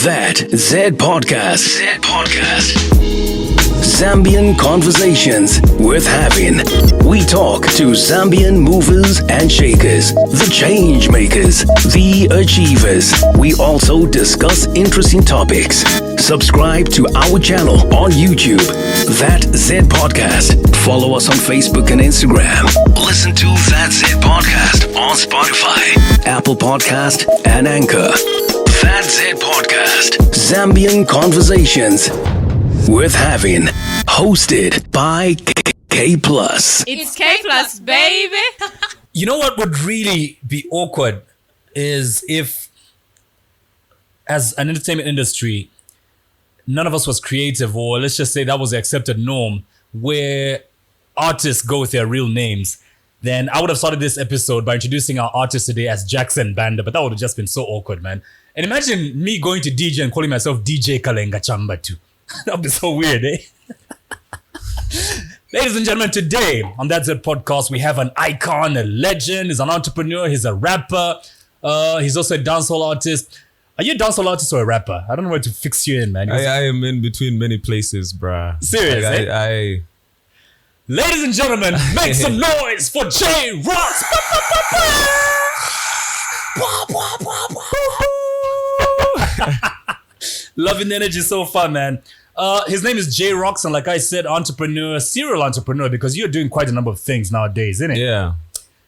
That Zed Podcast. Zambian conversations worth having. We talk to Zambian movers and shakers, the change makers, the achievers. We also discuss interesting topics. Subscribe to our channel on YouTube, That Zed Podcast. Follow us on Facebook and Instagram. Listen to That Zed Podcast on Spotify, Apple Podcast, and Anchor. That Zed Podcast. Zambian conversations worth having. Hosted by K+. It's K+, baby. You know what would really be awkward is if, as an entertainment industry, none of us was creative, or let's just say that was the accepted norm, where artists go with their real names. Then I would have started this episode by introducing our artist today as Jackson Banda, but that would have just been so awkward, man. And imagine me going to DJ and calling myself DJ Kalenga Chamba too. That would be so weird, eh? Ladies and gentlemen, today on That Zed Podcast, we have an icon, a legend. He's an entrepreneur. He's a rapper. He's also a dancehall artist. Are you a dancehall artist or a rapper? I don't know where to fix you in, man. I am in between many places, bruh. Serious, I Ladies and gentlemen, make some noise for J Roxs. Loving the energy so far, man. His name is J Roxs, and like I said, entrepreneur, serial entrepreneur, because you're doing quite a number of things nowadays, isn't it?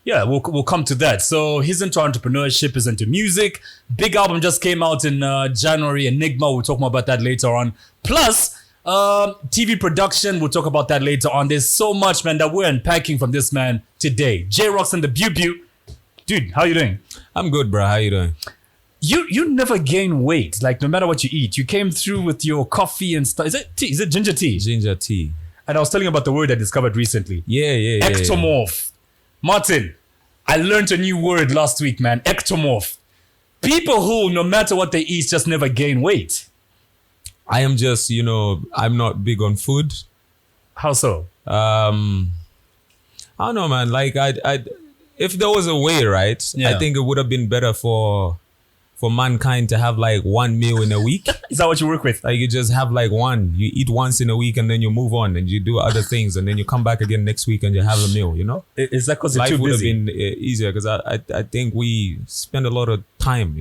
Yeah, we'll come to that. So he's into entrepreneurship, he's into music. Big album just came out in January, Enigma. We'll talk more about that later on. Plus, TV production, we'll talk about that later on. There's so much, man, that we're unpacking from this man today. J Roxs and the Bew. Dude, how you doing? I'm good, bro. How you doing? You never gain weight, like no matter what you eat. You came through with your coffee and stuff. Is it tea? Is it ginger tea? Ginger tea. And I was telling you about the word I discovered recently. Yeah. Ectomorph. Martin, I learned a new word last week, man. Ectomorph. People who, no matter what they eat, just never gain weight. I am just, I'm not big on food. How so? I don't know, man. Like, if there was a way, right? Yeah. I think it would have been better for mankind to have like one meal in a week. Is that what you work with? Like you just have like one. You eat once in a week and then you move on and you do other things and then you come back again next week and you have a meal, Is that because you're Life too would have busy? been easier because I think we spend a lot of time,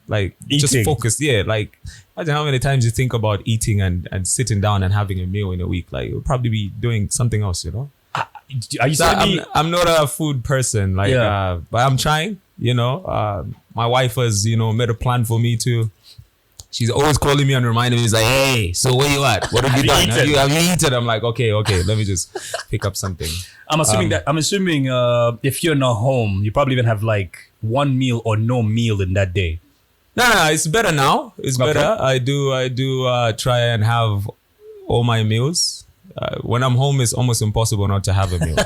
like Eating. just focused. Yeah, like imagine how many times you think about eating and sitting down and having a meal in a week. Like you'll probably be doing something else, Are you So telling me? I'm not a food person, like, Yeah. but I'm trying. My wife has, made a plan for me to. She's always calling me and reminding me. She's like, "Hey, so where you at? What have you done? Have you eaten?" I'm like, "Okay. Let me just pick up something." I'm assuming if you're not home, you probably even have like one meal or no meal in that day. No, it's better now. It's Okay. better. I do try and have all my meals. When I'm home, it's almost impossible not to have a meal.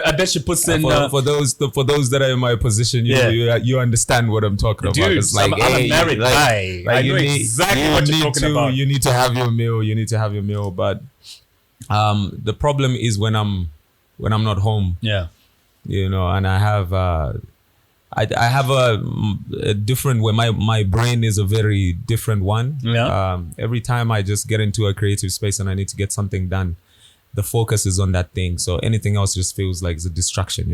I bet she puts in. For those that are in my position, you understand what I'm talking about. Dude, It's like, I'm a married guy. I know exactly what you're talking about. You need to have your meal. But the problem is when I'm not home. Yeah. And I have I have a different way. My brain is a very different one. Yeah. Every time I just get into a creative space and I need to get something done, the focus is on that thing. So anything else just feels like it's a distraction,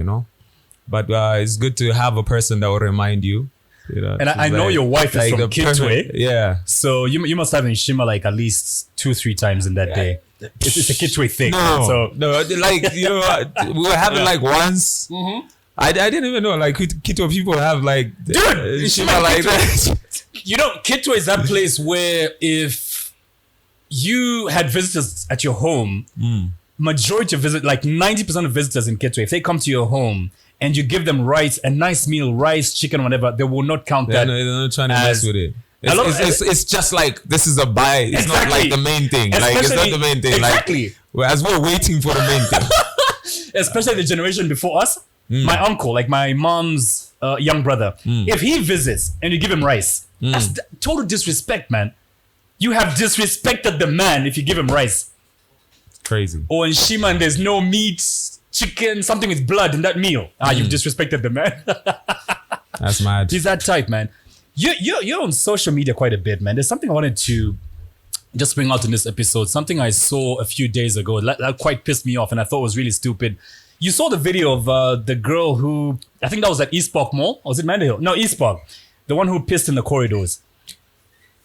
But it's good to have a person that will remind you. And I know your wife is from Kitwe. Yeah. So you must have Enigma like at least 2-3 times in that day. It's a Kitwe thing. No, like, we were having like once. Mm-hmm. I didn't even know, like, Kitwe people have like, Dude, Shima like that. Kitwe is that place where if you had visitors at your home, majority of visitors, like 90% of visitors in Kitwe, if they come to your home and you give them rice, a nice meal, rice, chicken, whatever, they will not count that. They're not trying to mess with it. It's just like, this is a buy. It's not like the main thing. Like, it's not the main thing. Exactly. Like, as we're waiting for the main thing. Especially the generation before us. My uncle, like my mom's young brother, if he visits and you give him rice, that's total disrespect, man. You have disrespected the man if you give him rice. Crazy. Or in Shima, there's no meat, chicken, something with blood in that meal. You've disrespected the man. That's mad. He's that type, man. You're on social media quite a bit, man. There's something I wanted to just bring out in this episode. Something I saw a few days ago that quite pissed me off, and I thought was really stupid. You saw the video of the girl who, I think that was at East Park Mall. Or was it Mandeville? No, East Park. The one who pissed in the corridors.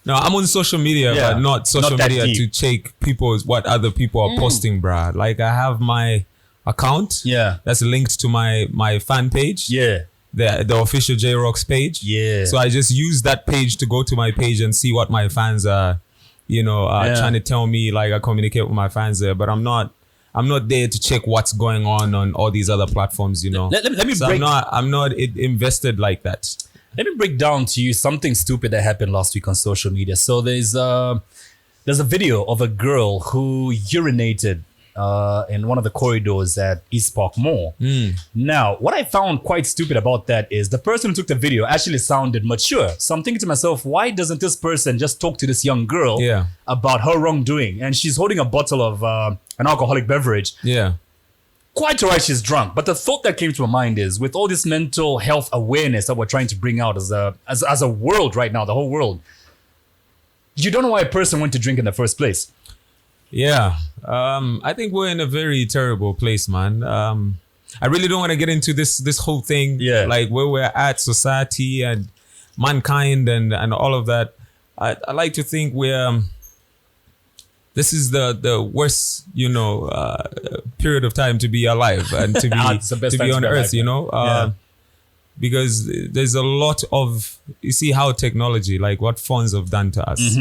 No, I'm on social media, but not social media deep. to check what other people are posting, bruh. Like, I have my account. Yeah. That's linked to my fan page. Yeah. The official Roxs page. Yeah. So I just use that page to go to my page and see what my fans are, trying to tell me. Like, I communicate with my fans there, but I'm not there to check what's going on all these other platforms, Let me so break. I'm not invested like that. Let me break down to you something stupid that happened last week on social media. So there's a video of a girl who urinated in one of the corridors at East Park Mall. Now, what I found quite stupid about that is the person who took the video actually sounded mature. So I'm thinking to myself, why doesn't this person just talk to this young girl about her wrongdoing? And she's holding a bottle of an alcoholic beverage. Yeah. Quite right, she's drunk. But the thought that came to my mind is, with all this mental health awareness that we're trying to bring out as a world right now, the whole world, you don't know why a person went to drink in the first place. Yeah. I think we're in a very terrible place, man. I really don't want to get into this whole thing. Yeah. Like, where we're at, society and mankind and all of that. I like to think we're... this is the worst, period of time to be alive and to be on Earth, because there's a lot of, you see how technology, like what phones have done to us.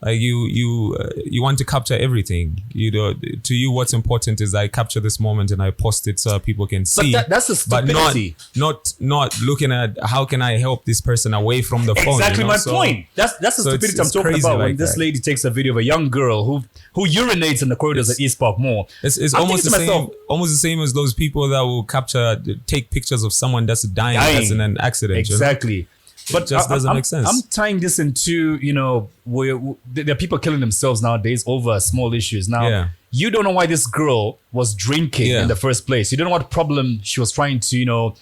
Like you want to capture everything. To you, what's important is I capture this moment and I post it so people can see. But that's the stupidity. But not looking at how can I help this person away from the phone. Exactly my point. That's the stupidity I'm talking about. When this lady takes a video of a young girl who urinates in the corridors at East Park Mall. It's almost the same as those people that will take pictures of someone that's dying that's in an accident. Exactly. But it just doesn't make sense. I'm tying this into, where there are people killing themselves nowadays over small issues. Now, you don't know why this girl was drinking in the first place. You don't know what problem she was trying to,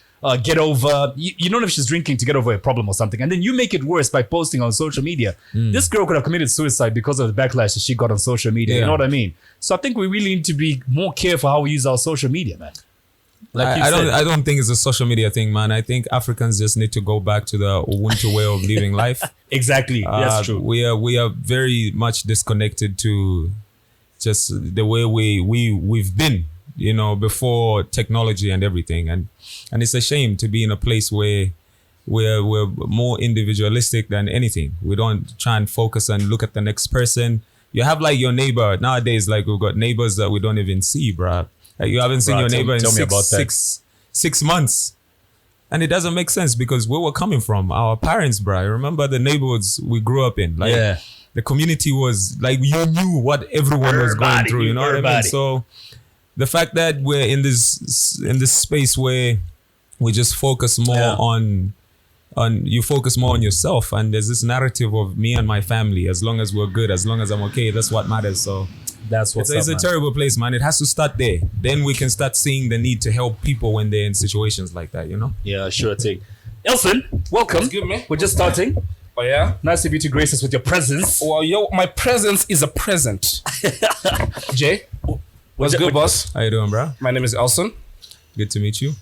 get over. You don't know if she's drinking to get over a problem or something. And then you make it worse by posting on social media. This girl could have committed suicide because of the backlash that she got on social media. You know what I mean? So I think we really need to be more careful how we use our social media, man. Like I don't think it's a social media thing, man. I think Africans just need to go back to the Ubuntu way of living life. Exactly. That's true. We are very much disconnected to just the way we've been, before technology and everything. And it's a shame to be in a place where we're more individualistic than anything. We don't try and focus and look at the next person. You have like your neighbor. Nowadays, like we've got neighbors that we don't even see, bruh. Like you haven't seen your neighbor in 6 months. And it doesn't make sense because where we're coming from, our parents, bro. I remember the neighborhoods we grew up in. Like the community was like, you knew what everyone was going through, you know what I mean? So the fact that we're in this space where we just focus more on you focus more on yourself, and there's this narrative of me and my family. As long as we're good, as long as I'm okay, that's what matters. So that's what's it's a terrible place, man. It has to start there. Then we can start seeing the need to help people when they're in situations like that, Yeah, sure thing. Elson, welcome. That's good, man. We're just starting. Oh yeah? Nice of you to grace us with your presence. Well, my presence is a present. Jay, what's good, boss? How you doing, bro? My name is Elson. Good to meet you.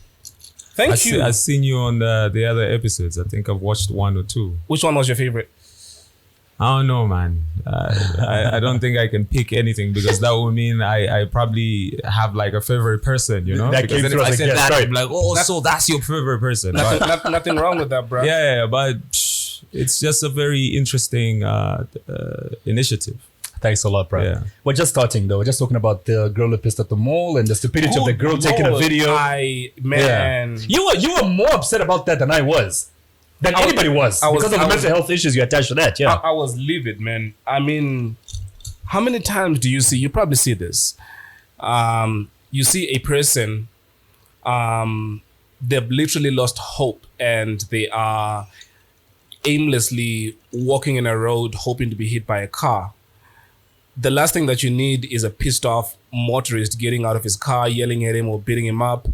Thank you. I've seen you on the other episodes. I think I've watched 1 or 2. Which one was your favorite? I don't know, man. I don't think I can pick anything because that would mean I probably have like a favorite person, That because then if I said that, I'd be like, so that's your favorite person. Nothing wrong with that, bro. Yeah, but it's just a very interesting initiative. Thanks a lot, bro. Yeah. We're just starting, though. We're just talking about the girl who pissed at the mall and the stupidity of the girl taking a video. Man. You were more upset about that than I was. Than anybody was. Because of the mental health issues you attached to that, I was livid, man. I mean, how many times do you see, you probably see this. You see a person, they've literally lost hope and they are aimlessly walking in a road hoping to be hit by a car. the last thing that you need is a pissed off motorist getting out of his car, yelling at him or beating him up.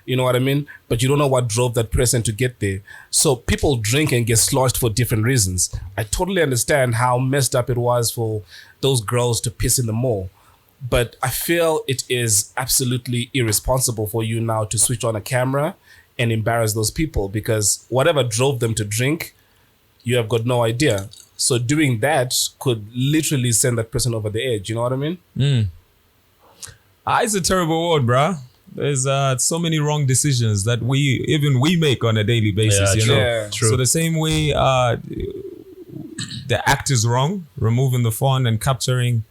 You know what I mean? But you don't know what drove that person to get there. So people drink and get sloshed for different reasons. I totally understand how messed up it was for those girls to piss in the mall. But I feel it is absolutely irresponsible for you now to switch on a camera and embarrass those people, because whatever drove them to drink, you have got no idea. So doing that could literally send that person over the edge. You know what I mean? It's a terrible world, bruh. There's so many wrong decisions that we make on a daily basis, you know? Yeah, true. So the same way the act is wrong, removing the phone and capturing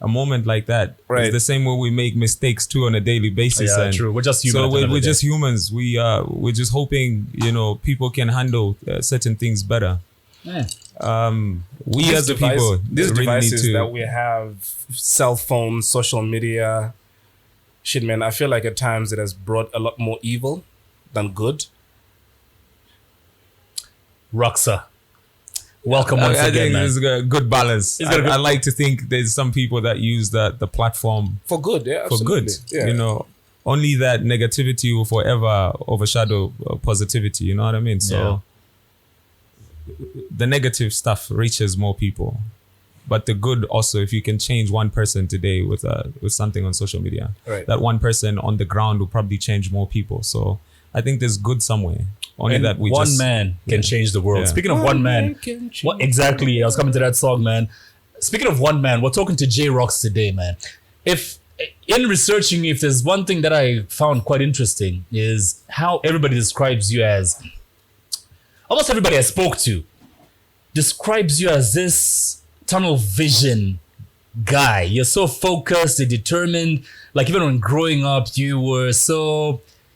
a moment like that. Right. It's the same way we make mistakes too on a daily basis. Yeah, and true. We're just human. So at the end of we're the just day. humans. We're just hoping, you know, people can handle certain things better. Yeah. We as a people these really devices need to. that we have, cell phones, social media, shit, man, I feel like at times it has brought a lot more evil than good. Roxs, welcome once I again, think man. there's a good balance. It's got a good- I like to think there's some people that use the platform For good, yeah, for absolutely. good. Yeah. You know, only that negativity will forever overshadow positivity. You know what I mean? So the negative stuff reaches more people, but the good also, if you can change one person today with something on social media, Right. that one person on the ground will probably change more people. So I think there's good somewhere. Only And that we one just man can change the world. Yeah. Speaking of one man, can change what exactly? I was coming to that song, man. Speaking of one man, we're talking to Roxs today, man. If in researching, if there's one thing that I found quite interesting is how everybody describes you as, almost everybody I spoke to describes you as this tunnel vision guy. You're so focused and determined. Like even when growing up, you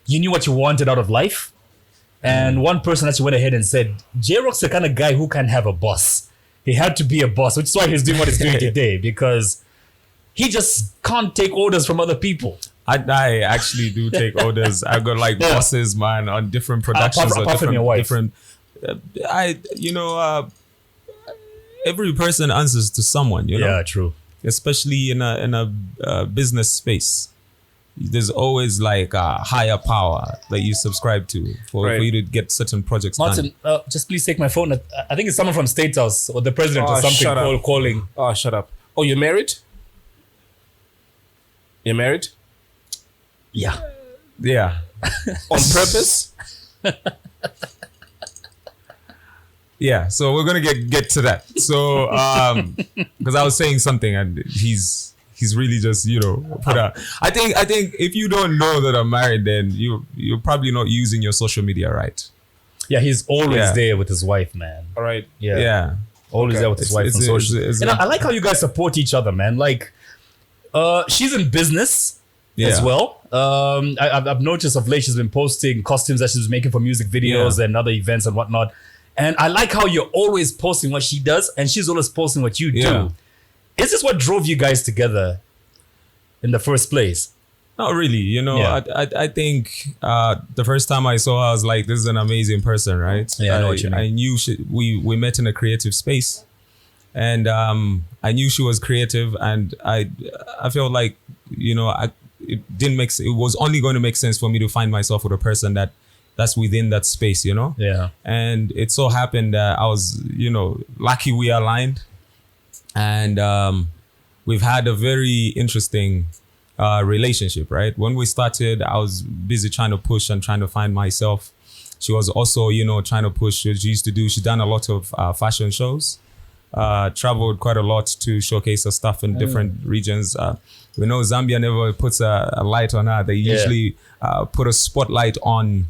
knew what you wanted out of life. And one person actually went ahead and said, J-Rock's the kind of guy who can have a boss. He had to be a boss, which is why he's doing what he's doing today, because he just can't take orders from other people. I actually do take orders. I got like bosses, man, on different productions Apart from your wife. Every person answers to someone, you know. Yeah, true. Especially in a business space. There's always like a higher power that you subscribe to for you to get certain projects done. Martin, just please take my phone. I think it's someone from State House or the president or something shut up. calling. Oh, shut up. Oh, you're married? You're married? Yeah. Yeah. On purpose? Yeah, so we're gonna get to that. So because I was saying something and he's really just, you know, put out. I think if you don't know that I'm married, then you're probably not using your social media right. Yeah, he's always there with his wife, man. All right. Yeah. Always there with his wife on social. And I like how you guys support each other, man. Like, she's in business as well. I've noticed of late she's been posting costumes that she's making for music videos and other events and whatnot. And I like how you're always posting what she does and she's always posting what you do. Is this what drove you guys together in the first place? Not really, you know. I think the first time I saw her, I was like, "This is an amazing person, right?" Yeah, I know what you mean. I knew we met in a creative space, and I knew she was creative, and I felt like, you know, it was only going to make sense for me to find myself with a person that's within that space, you know. Yeah. And it so happened that I was, you know, lucky we aligned, and we've had a very interesting relationship, right? When we started, I was busy trying to push and trying to find myself. She was also, you know, trying to push. She's done a lot of fashion shows, traveled quite a lot to showcase her stuff in different regions. We know Zambia never puts a light on her. They usually put a spotlight on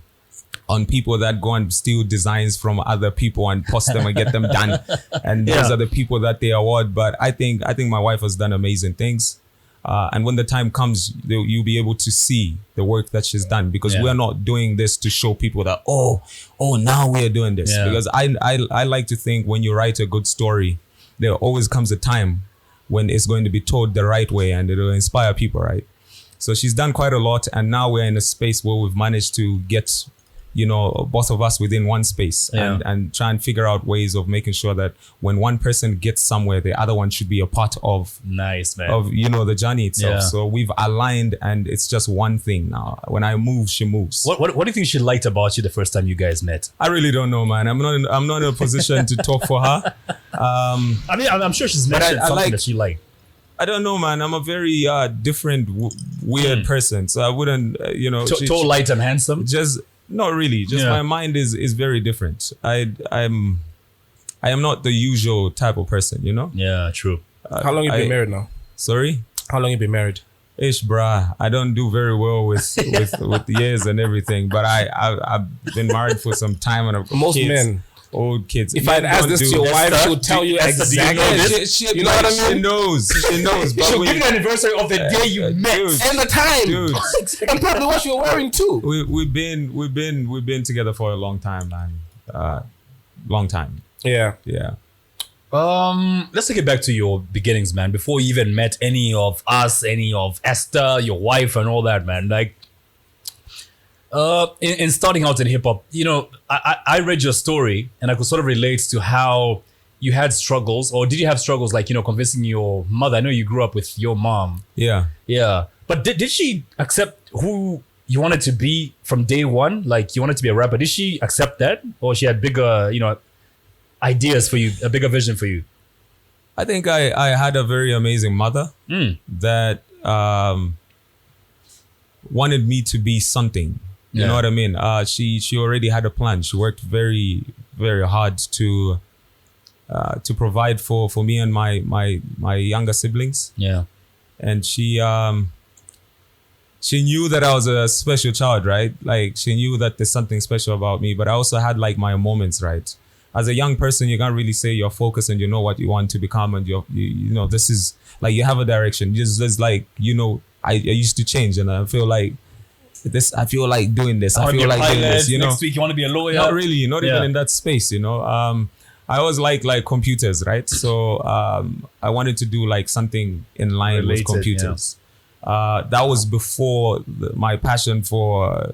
people that go and steal designs from other people and post them and get them done. And those are the people that they award. But I think my wife has done amazing things. And when the time comes, you'll be able to see the work that she's done, because we're not doing this to show people that, oh, now we are doing this. Because I like to think when you write a good story, there always comes a time when it's going to be told the right way and it'll inspire people, right? So she's done quite a lot. And now we're in a space where we've managed to get both of us within one space and try and figure out ways of making sure that when one person gets somewhere, the other one should be a part of nice, man. Of the journey itself. Yeah. So we've aligned, and it's just one thing now. When I move, she moves. What do you think she liked about you the first time you guys met? I really don't know, man. I'm not in a position to talk for her. I mean, I'm sure she's mentioned something that she liked. I don't know, man. I'm a very different, weird person. So I wouldn't, tall, light, and handsome. Just not really. Just my mind is very different. I am not the usual type of person, Yeah, true. How long have you been married now? Sorry? How long have you been married? Ish, brah. I don't do very well with years and everything, but I've been married for some time and most men. Old kids. If I'd asked this to your wife, she would tell you exactly. You know what I mean? She knows. But she'll give you an anniversary of the day you met and the time, dude. and probably what you're wearing too. We've been together for a long time, man. Long time. Yeah. Let's take it back to your beginnings, man. Before you even met any of us, any of Esther, your wife, and all that, man. Like, in starting out in hip hop, I read your story and I could sort of relate to how you had struggles, or did you have struggles like, convincing your mother? I know you grew up with your mom. Yeah. But did she accept who you wanted to be from day one? Like, you wanted to be a rapper. Did she accept that? Or she had bigger, ideas for you, a bigger vision for you? I think I had a very amazing mother that wanted me to be something. You know what I mean? She already had a plan. She worked very, very hard to provide for me and my younger siblings. Yeah. And she knew that I was a special child, right? Like, she knew that there's something special about me, but I also had like my moments, right? As a young person, you can't really say you're focused and you know what you want to become, and this is like, you have a direction. Just like, I used to change, and I feel like this. I feel like doing this. I feel like doing this. Next week you want to be a lawyer? Not really. Not even in that space. I always like computers, right? So I wanted to do like something in line with computers. That was before my passion for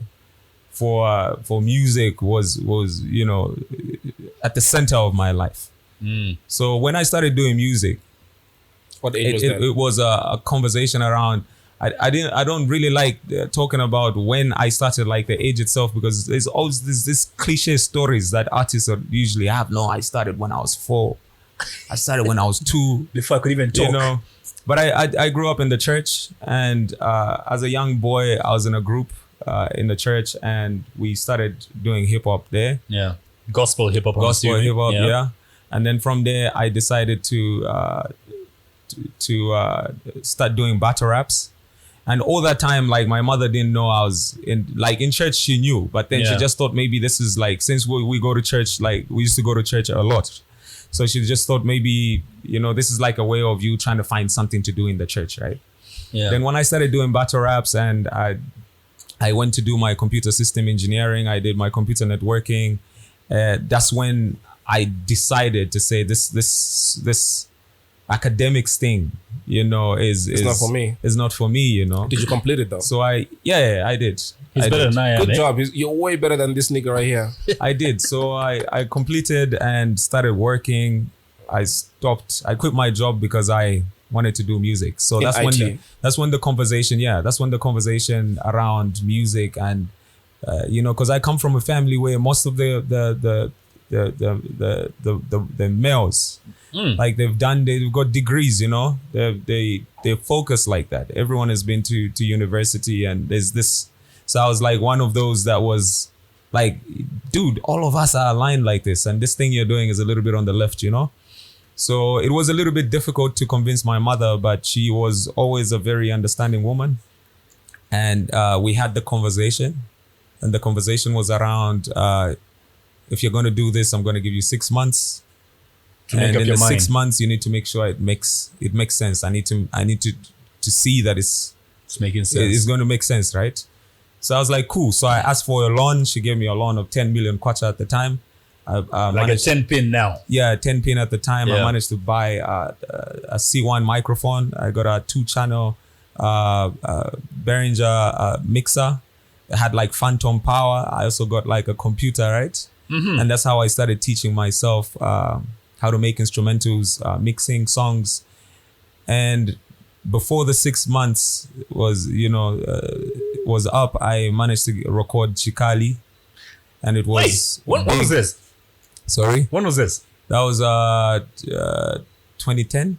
music was at the center of my life. So when I started doing music, what age was that? It was a conversation around. I don't really like talking about when I started, like the age itself, because there's always this cliche stories that artists usually have. No, I started when I was 4. I started when I was 2. Before I could even talk. But I grew up in the church, and as a young boy, I was in a group in the church, and we started doing hip hop there. Yeah, gospel hip hop. Yeah. And then from there, I decided to start doing battle raps. And all that time, like, my mother didn't know I was in church. She knew, but then she just thought maybe this is like, since we go to church, like we used to go to church a lot. So she just thought maybe, this is like a way of you trying to find something to do in the church, right? Yeah. Then when I started doing battle raps, and I went to do my computer system engineering, I did my computer networking. That's when I decided to say this academics thing, is not for me. It's not for me, Did you complete it though? So I did. He's better than I am. Good job. You're way better than this nigga right here. I did. So I completed and started working. I quit my job because I wanted to do music. So that's when the conversation around music, and because I come from a family where most of the males, like they've got degrees, they focus like that. Everyone has been to university, and there's this. So I was like one of those that was like, dude, all of us are aligned like this, and this thing you're doing is a little bit on the left, So it was a little bit difficult to convince my mother, but she was always a very understanding woman. And we had the conversation, and the conversation was around, if you're going to do this, I'm going to give you 6 months. And in the 6 months, you need to make sure it makes sense. I need to see that it's making sense. It's going to make sense, right? So I was like, cool. So I asked for a loan. She gave me a loan of 10 million kwacha at the time. Like a 10 pin now. Yeah, 10 pin at the time. Yeah. I managed to buy a C1 microphone. I got a 2-channel Behringer mixer. had like phantom power. I also got like a computer, right? And that's how I started teaching myself how to make instrumentals, mixing songs. And before the 6 months was up, I managed to record Chikali, and it was. Wait, when was this? Sorry, when was this? That was 2010.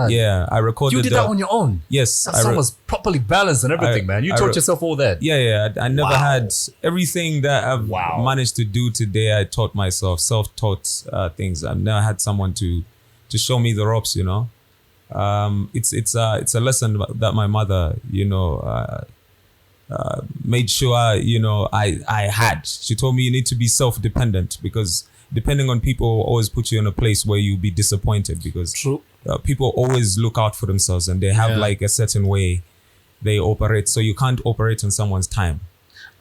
Yeah, I recorded. You did that on your own? Yes. That song was properly balanced and everything, man. You taught yourself all that. Yeah. I never had everything that I've managed to do today. I taught myself, self-taught things. I've never had someone to show me the ropes, you know. It's a lesson that my mother, made sure, I had. She told me you need to be self-dependent, because depending on people always put you in a place where you'll be disappointed, because people always look out for themselves and they have like a certain way they operate. So you can't operate on someone's time.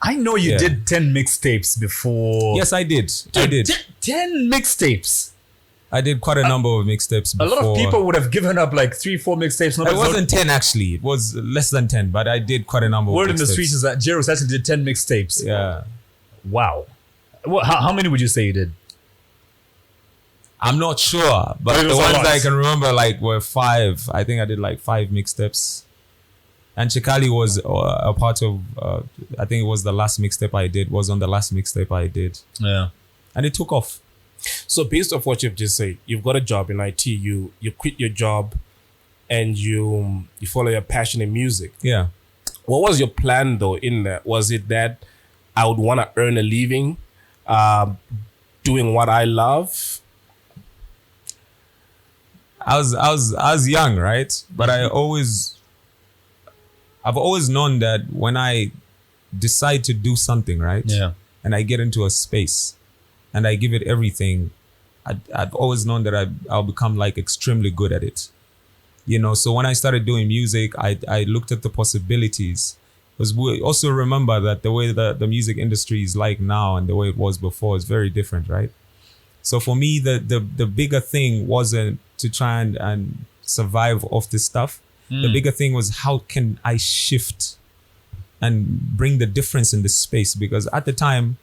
I know you did 10 mixtapes before. Yes, I did. Dude, I did. 10 mixtapes. I did quite a number of mixtapes before. A lot of people would have given up like 3-4 mixtapes. It wasn't 10 actually. It was less than 10, but I did quite a number of mixtapes. Word in the streets is that Jeros actually did 10 mixtapes. Yeah. Wow. How many would you say you did? I'm not sure, but the ones that I can remember were 5. I think I did 5 mixtapes. And Chikali was a part of, I think it was the last mixtape I did, was on the last mixtape I did. Yeah. And it took off. So based off what you've just said, you've got a job in IT, you quit your job and you follow your passion in music. Yeah. What was your plan though in that? Was it that I would want to earn a living doing what I love? I was young, right? But I've always known that when I decide to do something, right? Yeah. And I get into a space and I give it everything, I've always known that I'll become extremely good at it. So when I started doing music, I looked at the possibilities. Because we also remember that the way the music industry is like now and the way it was before is very different, right? So for me, the bigger thing wasn't to try and survive off this stuff. The bigger thing was, how can I shift and bring the difference in this space? Because at the time,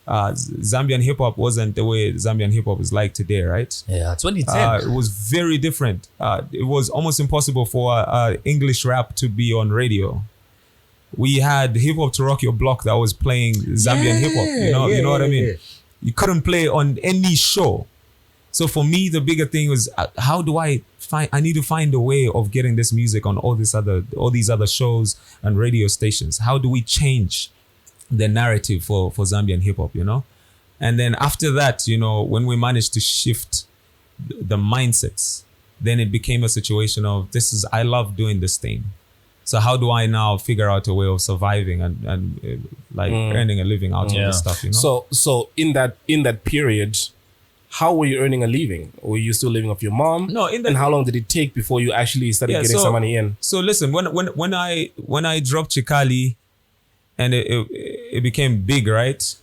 Zambian hip hop wasn't the way Zambian hip hop is like today, right? Yeah, 2010. It was very different. It was almost impossible for English rap to be on radio. We had Hip Hop to Rock Your Block that was playing Zambian hip hop. You know what I mean? You couldn't play on any show. So for me, the bigger thing was, how do I need to find a way of getting this music on all these other shows and radio stations. How do we change the narrative for Zambian hip hop, And then after that, when we managed to shift the mindsets, then it became a situation of, I love doing this thing. So how do I now figure out a way of surviving and earning a living out of this stuff, So in that period, how were you earning a living? Were you still living off your mom? No. And how long did it take before you actually started getting some money in? So listen, when I dropped Chikali and it became big, right?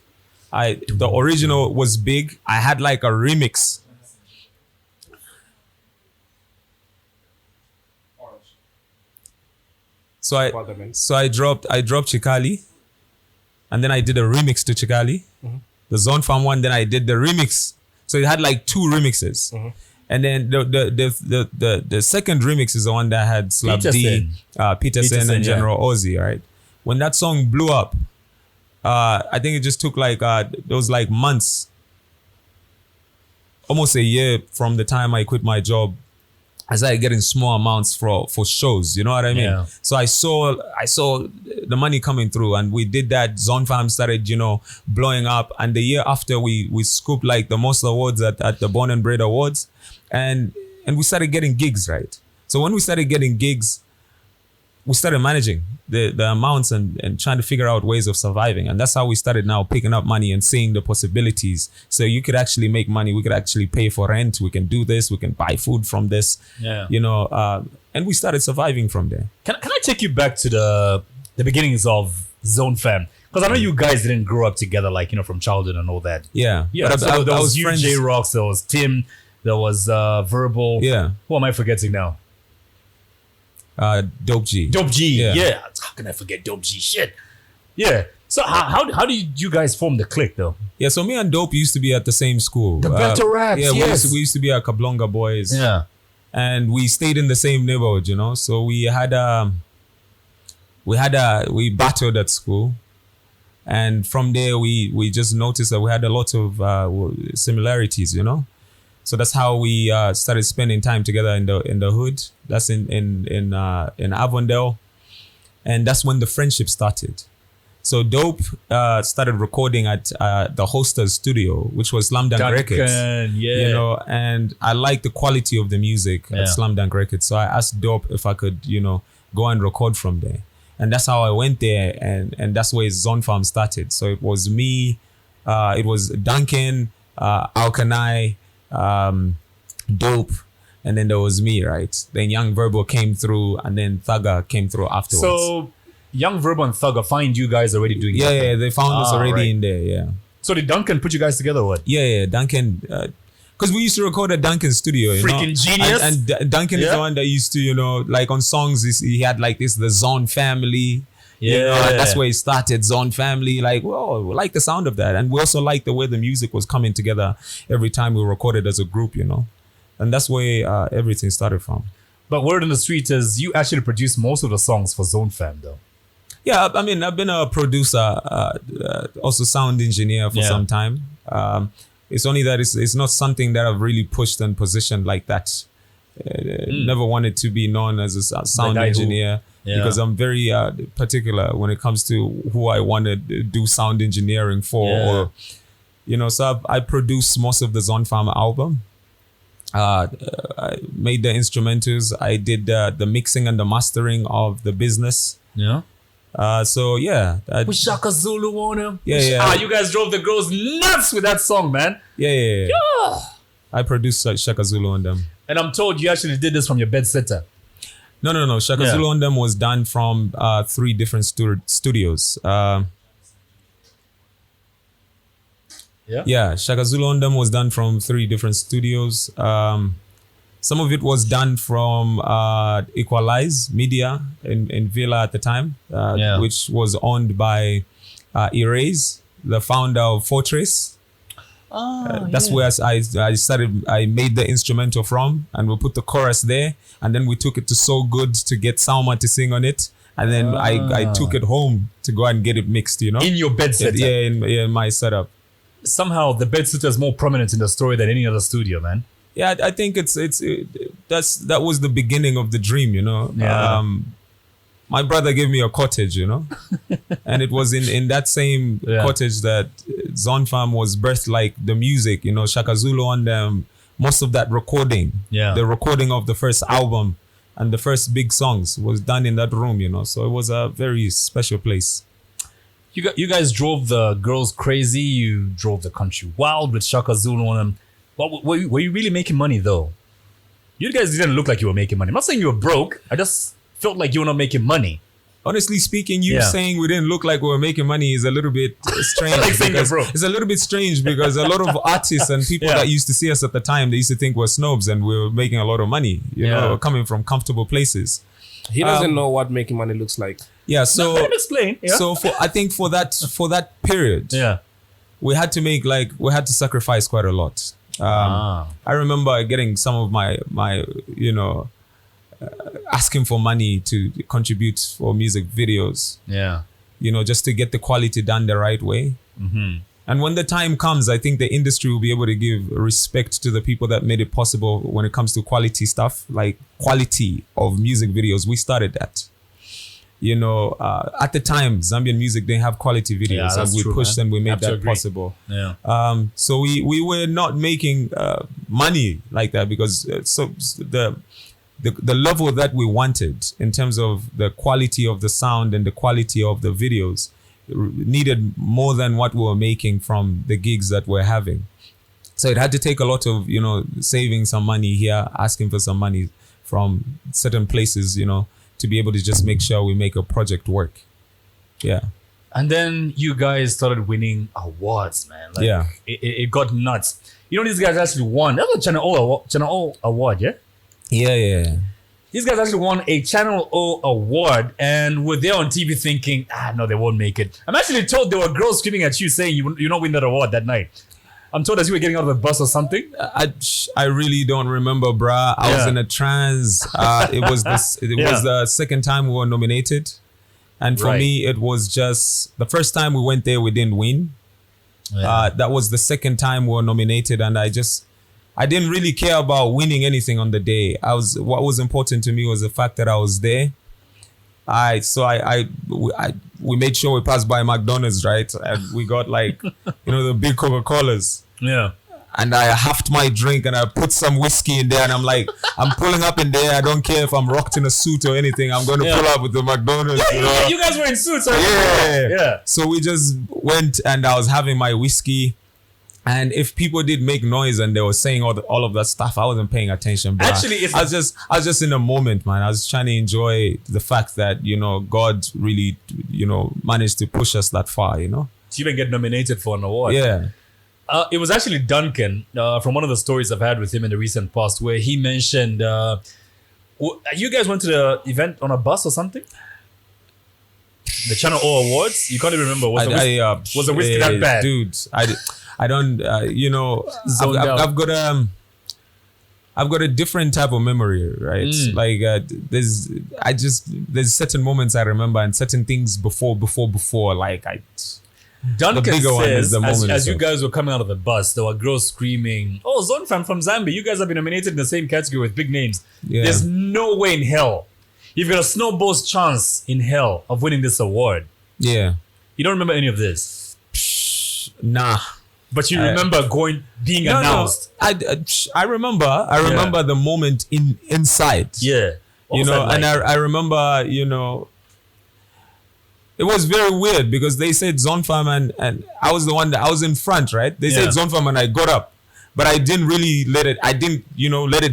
The original was big. I had a remix. So I dropped Chikali, and then I did a remix to Chikali, the Zone Farm one. Then I did the remix. So it had 2 remixes, and then the second remix is the one that had Slap D, Peterson, and General Ozzy. Right, when that song blew up, I think it just took those months, almost a year from the time I quit my job. I started getting small amounts for shows, you know what I mean? Yeah. So I saw the money coming through, and we did that. Zone Farm started, blowing up. And the year after, we scooped the most awards at the Born and Bred Awards, and we started getting gigs, right? So when we started getting gigs, we started managing the amounts and trying to figure out ways of surviving. And that's how we started now picking up money and seeing the possibilities. So you could actually make money. We could actually pay for rent. We can do this. We can buy food from this. Yeah. And we started surviving from there. Can I take you back to the beginnings of Zone Fam? Because I know you guys didn't grow up together from childhood and all that. Yeah. Yeah. So there was you, J Roxs, there was Tim, there was Verbal. Yeah. Who am I forgetting now? Dope G. Yeah. How can I forget Dope G? Shit. Yeah. So how do you guys form the clique though? Yeah, so me and Dope used to be at the same school. The Better Raps, yeah, yes. we used to be at Kablonga Boys. Yeah. And we stayed in the same neighborhood, you know. So we battled at school. And from there we just noticed that we had a lot of similarities, you know. So that's how we started spending time together in the hood. That's in Avondale. And that's when the friendship started. So Dope started recording at the Hosters studio, which was Slam Dunk Records. Yeah. You know, and I liked the quality of the music at Slam Dunk Records. So I asked Dope if I could, you know, go and record from there. And that's how I went there, and that's where Zone Farm started. So it was me, it was Duncan, Alkanai, Dope, and then there was me, right? Then Young Verbo came through, and then Thugger came through afterwards. So Young Verbo and Thugger find you guys already doing yeah, they found us already in there, yeah. So did Duncan put you guys together or what? Yeah, Duncan, because we used to record at Duncan's studio, you Freaking know? genius. And Duncan is the one that used to, you know, like on songs, he had like this, the Zone Family. Yeah. You know, that's where he started, Zone Family. Like, whoa, we like the sound of that. And we also like the way the music was coming together every time we recorded as a group, you know? And that's where everything started from. But word on the street is you actually produced most of the songs for Zone Fam though. Yeah, I mean, I've been a producer, also sound engineer for some time. It's only that it's not something that I've really pushed and positioned like that. Never wanted to be known as a sound engineer because I'm very particular when it comes to who I want to do sound engineering for. Or, you know, so I produced most of the Zone Farm album. I made the instrumentals. I did the mixing and the mastering of the business. Yeah. So yeah, With Shaka Zulu on him. Yeah. You guys drove the girls nuts with that song, man. Yeah. I produced Shaka Zulu on them. And I'm told you actually did this from your bed sitter. No. Shaka Zulu on them was done from 3 different studios. Yeah, Shaka Zulu on them was done from 3 different studios. Some of it was done from Equalize Media in Villa at the time, which was owned by Erase, the founder of Fortress. That's where I made the instrumental from, and we put the chorus there, and then we took it to So Good to get Salma to sing on it, and then I took it home to go and get it mixed, you know? In your bed sitter? Yeah, in my setup. Somehow the bed sitter is more prominent in the story than any other studio, man. Yeah, I think that was the beginning of the dream, you know. Yeah. My brother gave me a cottage, you know, and it was in that same cottage that Zone Farm was birthed, like the music, you know, Shaka Zulu on them, most of that recording, the recording of the first album and the first big songs was done in that room, you know. So it was a very special place. You guys drove the girls crazy. You drove the country wild with Shaka Zulu on them. But were you really making money though? You guys didn't look like you were making money. I'm not saying you were broke. I just felt like you were not making money. Honestly speaking, saying we didn't look like we were making money is a little bit strange. It's a little bit strange because a lot of artists and people that used to see us at the time, they used to think we're snobs and we were making a lot of money, you know, coming from comfortable places. He doesn't know what making money looks like. Yeah, so let me explain. Yeah. So I think for that period, we had to sacrifice quite a lot. I remember getting some of my you know, asking for money to contribute for music videos. Yeah, you know, just to get the quality done the right way. Mm-hmm. And when the time comes, I think the industry will be able to give respect to the people that made it possible when it comes to quality stuff, like quality of music videos. We started that. You know, at the time, Zambian music didn't have quality videos, and we pushed and we made that possible. Yeah. So we were not making money like that because the level that we wanted in terms of the quality of the sound and the quality of the videos needed more than what we were making from the gigs that we're having. So it had to take a lot of, you know, saving some money here, asking for some money from certain places, you know, to be able to just make sure we make a project work. Yeah. And then you guys started winning awards, man. Like, it got nuts. You know, these guys actually won. That was a Channel O award, yeah? Yeah. These guys actually won a Channel O award and were there on TV thinking, no, they won't make it. I'm actually told there were girls screaming at you saying you not win that award that night. I'm told as you were getting out of the bus or something. I really don't remember, bruh. I was in a trance. It was the second time we were nominated. And for me, it was just the first time we went there, we didn't win. Yeah. That was the second time we were nominated. And I didn't really care about winning anything on the day. What was important to me was the fact that I was there. We made sure we passed by McDonald's, right? And we got the big Coca-Colas. Yeah. And I huffed my drink and I put some whiskey in there and I'm like, I'm pulling up in there. I don't care if I'm rocked in a suit or anything. I'm going to pull up with the McDonald's. Yeah, you guys were in suits, right? Yeah. So we just went and I was having my whiskey. And if people did make noise and they were saying all of that stuff, I wasn't paying attention. Bro. Actually, I was just in a moment, man. I was trying to enjoy the fact that, God really, managed to push us that far, To even get nominated for an award. Yeah. It was actually Duncan from one of the stories I've had with him in the recent past where he mentioned, you guys went to the event on a bus or something? The Channel O Awards? You can't even remember. Was the whiskey that bad? Dude, I don't, I've got a different type of memory, right? There's certain moments I remember and certain things before. Duncan says, as you guys were coming out of the bus, there were girls screaming, "Oh, Zone Fam from Zambia, you guys have been nominated in the same category with big names. Yeah. There's no way in hell. You've got a snowball's chance in hell of winning this award." Yeah. You don't remember any of this? Nah. But you remember being announced. No. I remember the moment inside. Yeah. And I remember, it was very weird because they said Zone Fam and I was the one that I was in front, right? They said Zone Fam and I got up. But I didn't really let it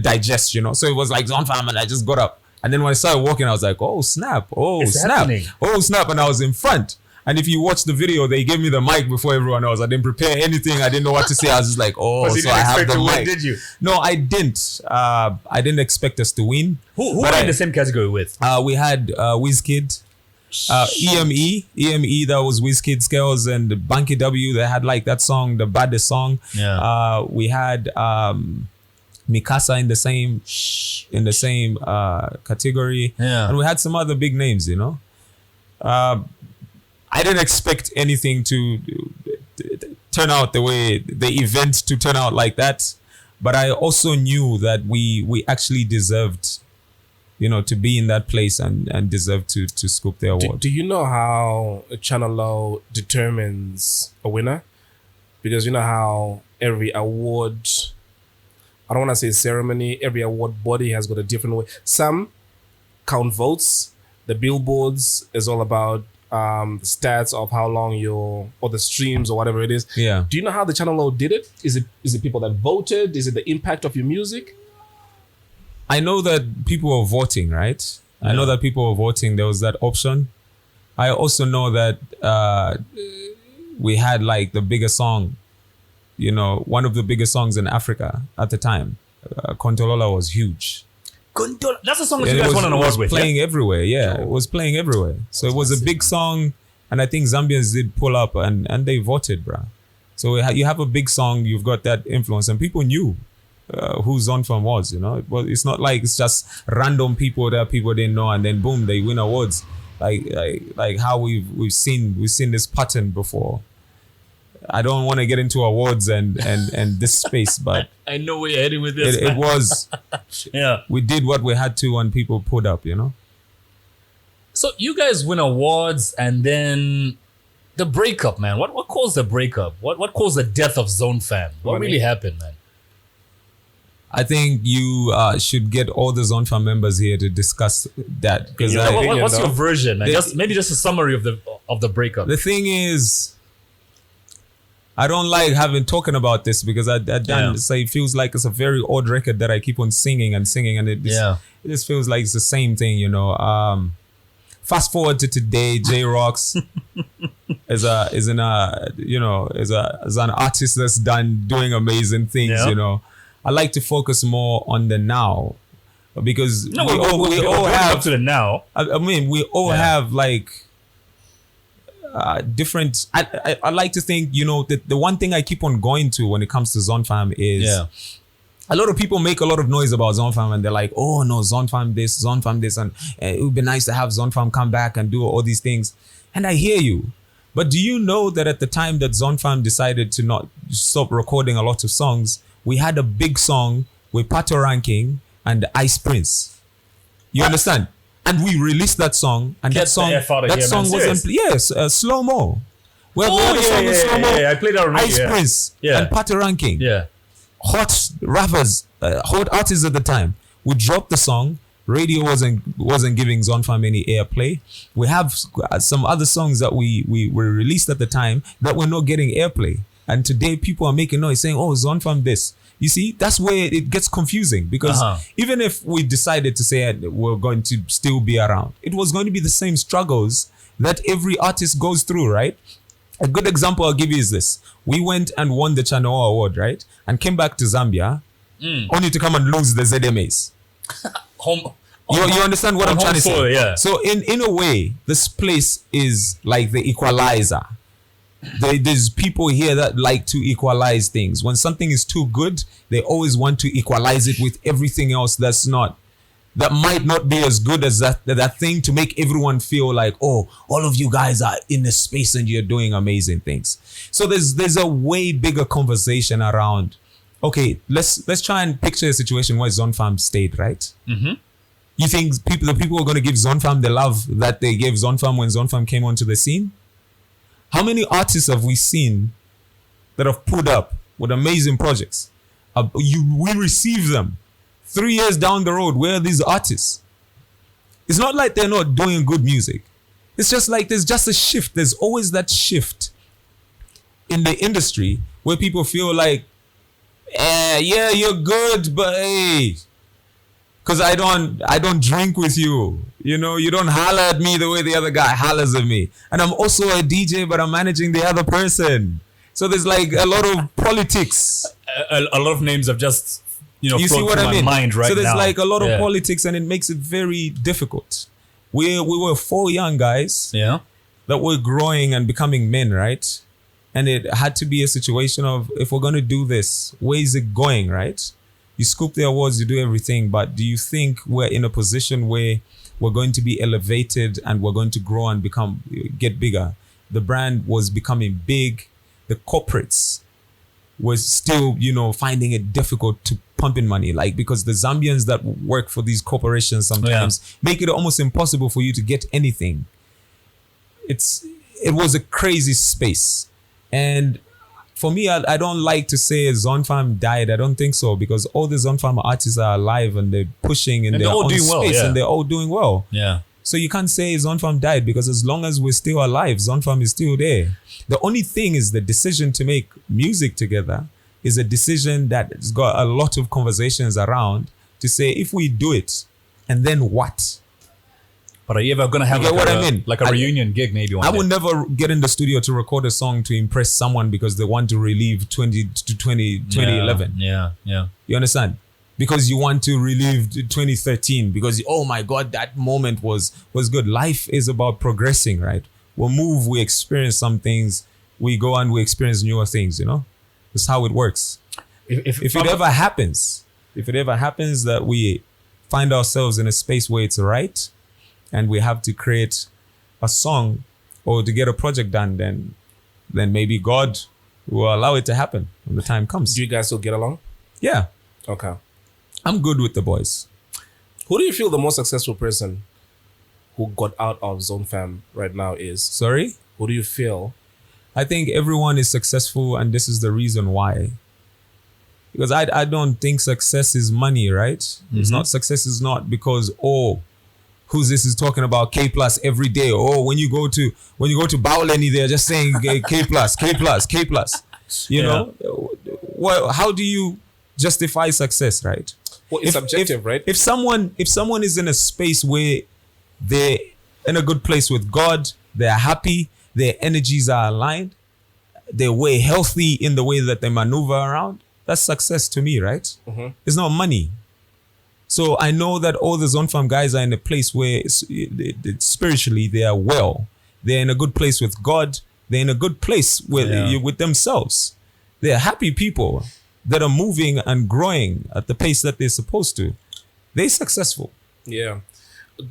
digest, So it was like Zone Fam and I just got up. And then when I started walking, I was like, oh snap, happening. Oh snap. And I was in front. And if you watch the video, they gave me the mic before everyone else. I didn't prepare anything. I didn't know what to say. I was just like, so I have the mic. Did you? No, I didn't. I didn't expect us to win. Who were in the same category with? We had Wizkid, EME, that was Wizkid, Scales, and Banky W. They had that song, the baddest song. Yeah. We had Mikasa in the same category. Yeah. And we had some other big names, I didn't expect anything to turn out the way the event to turn out like that, but I also knew that we actually deserved, to be in that place and deserve to scoop the award. Do you know how Channel O determines a winner? Because you know how every award, I don't want to say ceremony, every award body has got a different way. Some count votes. The billboards is all about stats of how long or the streams or whatever it is. Yeah. Do you know how the Channel O did it? Is it people that voted? Is it the impact of your music? I know that people were voting, right? Yeah. I know that people were voting. There was that option. I also know that we had the biggest song, one of the biggest songs in Africa at the time. Kontolola was huge. That's a song that you guys won an award with. Playing everywhere, yeah. It was playing everywhere. So it was a big song, and I think Zambians did pull up and they voted, bruh. So you have a big song, you've got that influence, and people knew who Zone Fam was, It's not like it's just random people that people didn't know, and then boom, they win awards. Like how we've seen this pattern before. I don't want to get into awards and this space, but I know where you're heading with this. It was, yeah. We did what we had to, and people pulled up, So you guys win awards, and then the breakup, man. What caused the breakup? What caused the death of Zone Fam? What really happened, man? I think you should get all the Zone Fam members here to discuss that. Because what's your version, man? Maybe just a summary of the breakup. The thing is, I don't like talking about this because it feels like it's a very odd record that I keep on singing, and it just feels like it's the same thing, Fast forward to today, Roxs is an artist that's doing amazing things, I like to focus more on the now because No, we all up have to it now. I mean, we all have like different. I like to think, you know, that the one thing I keep on going to when it comes to Zonfam is a lot of people make a lot of noise about Zonfam and they're like, oh no, Zonfam this, and it would be nice to have Zonfam come back and do all these things. And I hear you. But do you know that at the time that Zonfam decided to not stop recording a lot of songs, we had a big song with Pato Ranking and Ice Prince. You understand? And we released that song, and Get that song was Slow Mo. Where I played that already. Ice Prince and Pato Ranking. Yeah. Hot rappers, hot artists at the time. We dropped the song. Radio wasn't giving Zonfam any airplay. We have some other songs that we were released at the time that were not getting airplay. And today people are making noise saying, oh, Zonfam this. You see, that's where it gets confusing, because even if we decided to say we're going to still be around, it was going to be the same struggles that every artist goes through, right? A good example I'll give you is this. We went and won the Channel Award, right? And came back to Zambia only to come and lose the ZMAs. You understand what I'm trying to say? Yeah. So in a way, this place is like the equalizer. There's people here that like to equalize things. When something is too good, they always want to equalize it with everything else that might not be as good as that thing, to make everyone feel like, oh, all of you guys are in the space and you're doing amazing things. So there's a way bigger conversation around, okay, let's try and picture a situation where Zonfam stayed, right? Mm-hmm. You think the people are going to give Zonfam the love that they gave Zonfam when Zonfam came onto the scene? How many artists have we seen that have put up with amazing projects? We receive them. 3 years down the road, where are these artists? It's not like they're not doing good music. It's just like there's just a shift. There's always that shift in the industry where people feel like, yeah, you're good, but hey, because I don't drink with you. You know, you don't holler at me the way the other guy hollers at me. And I'm also a DJ, but I'm managing the other person. So there's like a lot of politics. A lot of names have just, you see what I mean? Mind right now. So there's like a lot of politics, and it makes it very difficult. We were 4 young guys that were growing and becoming men, right? And it had to be a situation of, if we're going to do this, where is it going, right? You scoop the awards, you do everything, but do you think we're in a position where we're going to be elevated and we're going to grow and get bigger? The brand was becoming big. The corporates was still, finding it difficult to pump in money, like, because the Zambians that work for these corporations sometimes make it almost impossible for you to get anything. It was a crazy space. And for me, I don't like to say Zonfam died. I don't think so, because all the Zonfam artists are alive and they're pushing in their own space and they're all doing well. Yeah. So you can't say Zonfam died, because as long as we're still alive, Zonfam is still there. The only thing is the decision to make music together is a decision that has got a lot of conversations around to say, if we do it, and then what? But are you ever going to have like a reunion gig maybe one day? I would never get in the studio to record a song to impress someone because they want to relive 2011. Yeah. You understand? Because you want to relive 2013 because, oh my God, that moment was good. Life is about progressing, right? We move, we experience some things, we go and we experience newer things, That's how it works. If it ever happens that we find ourselves in a space where it's right, and we have to create a song or to get a project done, then maybe God will allow it to happen when the time comes. Do you guys still get along? Yeah. Okay. I'm good with the boys. Who do you feel the most successful person who got out of Zonfam right now is? Sorry? Who do you feel? I think everyone is successful, and this is the reason why. Because I don't think success is money, right? Mm-hmm. Success is not because, who's this is talking about K plus every day. Oh, when you go to Bauleni, they're just saying K plus, K plus, K plus. You know, well, how do you justify success, right? Well, it's subjective, right? If someone is in a space where they're in a good place with God, they're happy, their energies are aligned, they're way healthy in the way that they maneuver around, that's success to me, right? Mm-hmm. It's not money. So I know that all the Zone Farm guys are in a place where spiritually they are well. They're in a good place with God. They're in a good place with themselves. They're happy people that are moving and growing at the pace that they're supposed to. They're successful. Yeah.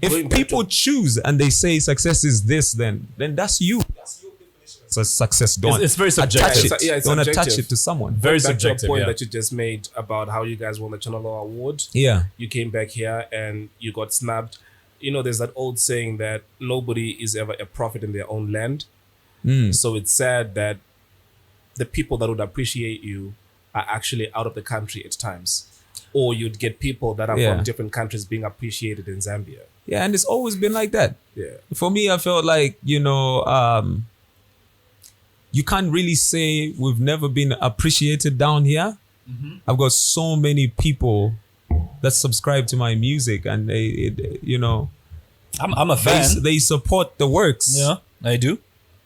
If people choose and they say success is this, then that's you. That's your definition of success. Don't it's very subjective. Don't attach it to someone. Very Back subjective. to a point that you just made about how you guys won the Channel Law Award. Yeah. You came back here and you got snapped. You know, there's that old saying that nobody is ever a prophet in their own land. So it's sad that the people that would appreciate you are actually out of the country at times. Or you'd get people that are from different countries being appreciated in Zambia. Yeah, and it's always been like that. Yeah. For me, I felt like, you can't really say we've never been appreciated down here. I've got so many people that subscribe to my music and I'm a fan. They support the works. Yeah, I do.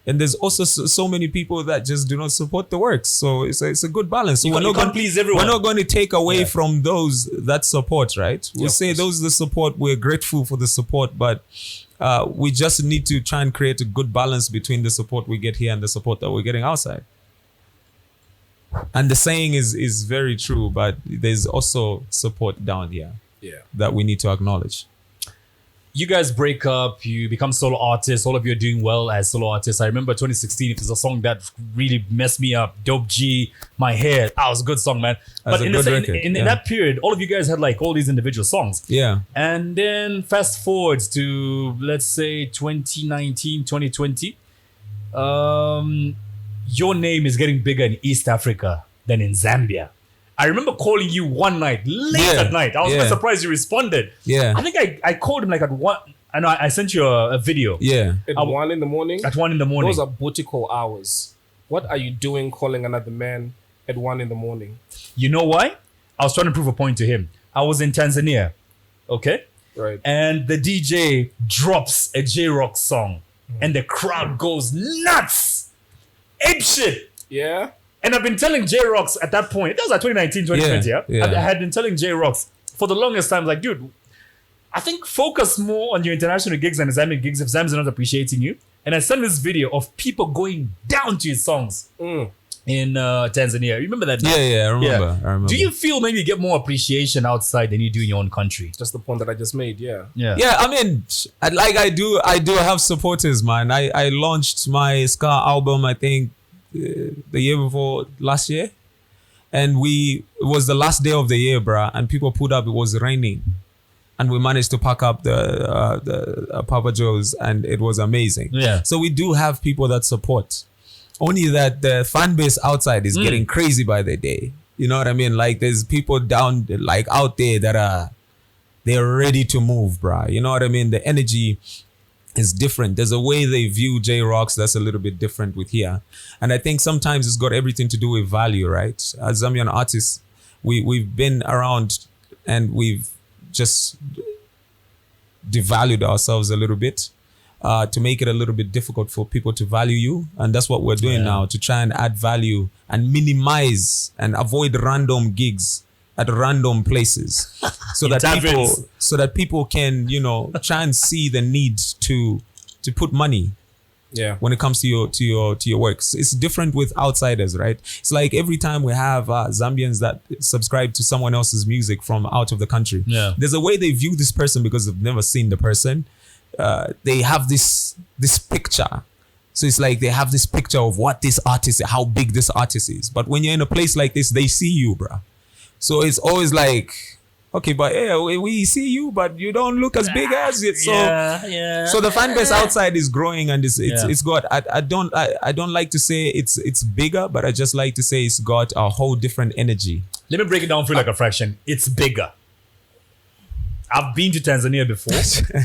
And there's also so many people that just do not support the works. So it's a good balance. So You can't please everyone. We're not going to take away from those that support, right? We'll say those that support, we're grateful for the support, but we just need to try and create a good balance between the support we get here and the support that we're getting outside. And the saying is very true, but there's also support down here that we need to acknowledge. You guys break up, you become solo artists, all of you are doing well as solo artists. I remember 2016, there's a song that really messed me up, Dope G, My Hair. That was a good song, man. But in that period, all of you guys had like all these individual songs. Yeah. And then fast forwards to, let's say, 2019, 2020. Your name is getting bigger in East Africa than in Zambia. I remember calling you one night, late at night. I was quite surprised you responded. Yeah. I think I called him like at 1. I know I sent you a video. Yeah. At 1 in the morning? At 1 in the morning. Those are booty call hours. What are you doing calling another man at 1 in the morning? You know why? I was trying to prove a point to him. I was in Tanzania. Okay? Right. And the DJ drops a J-Rock song. And the crowd goes nuts. Ape shit. Yeah. And I've been telling J-Roxs at that point, that was like 2019, 2020, I had been telling J-Roxs for the longest time, like, dude, I think focus more on your international gigs and Zambian gigs if Zambians are not appreciating you. And I sent this video of people going down to his songs in Tanzania. Remember that? Yeah, I remember. Do you feel maybe you get more appreciation outside than you do in your own country? Just the point that I just made, Yeah, I mean, I do have supporters, man. I launched my ska album, I think, the year before last year, and it was the last day of the year, bruh, and people pulled up. It was raining, and we managed to pack up the Papa Joe's, and it was amazing. So we do have people that support, only that the fan base outside is getting crazy by the day. You know what I mean? Like there's people down like out there that they're ready to move, bruh. You know what I mean? The energy is different. There's a way they view J-Roxs that's a little bit different with here. And I think sometimes it's got everything to do with value, right? As Zambian artists, we've been around and we've just devalued ourselves a little bit to make it a little bit difficult for people to value you. And that's what we're doing now, to try and add value and minimize and avoid random gigs at random places so that people can, try and see the need to put money when it comes to your works. It's different with outsiders, right? It's like every time we have Zambians that subscribe to someone else's music from out of the country, there's a way they view this person because they've never seen the person. They have this picture. So it's like they have this picture of what this artist, how big this artist is. But when you're in a place like this, they see you, bruh. So it's always like, okay, but we see you, but you don't look as big as it. So so the fan base outside is growing, and it's got. I don't like to say it's bigger, but I just like to say it's got a whole different energy. Let me break it down for you like a fraction. It's bigger. I've been to Tanzania before,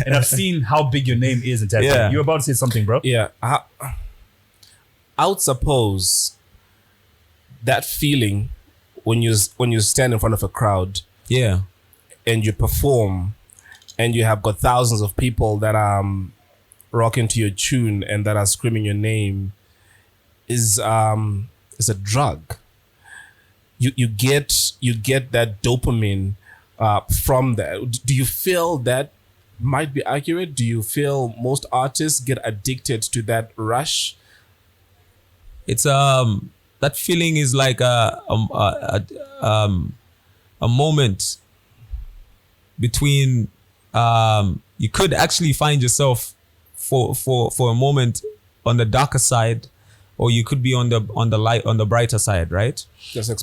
and I've seen how big your name is in Tanzania. You're about to say something, bro. Yeah, I would suppose that feeling when you stand in front of a crowd, and you perform, and you have got thousands of people that are rocking to your tune and that are screaming your name, is a drug. You get that dopamine from that. Do you feel that might be accurate? Do you feel most artists get addicted to that rush? It's that feeling is like a moment between you could actually find yourself for a moment on the darker side, or you could be on the brighter side, right?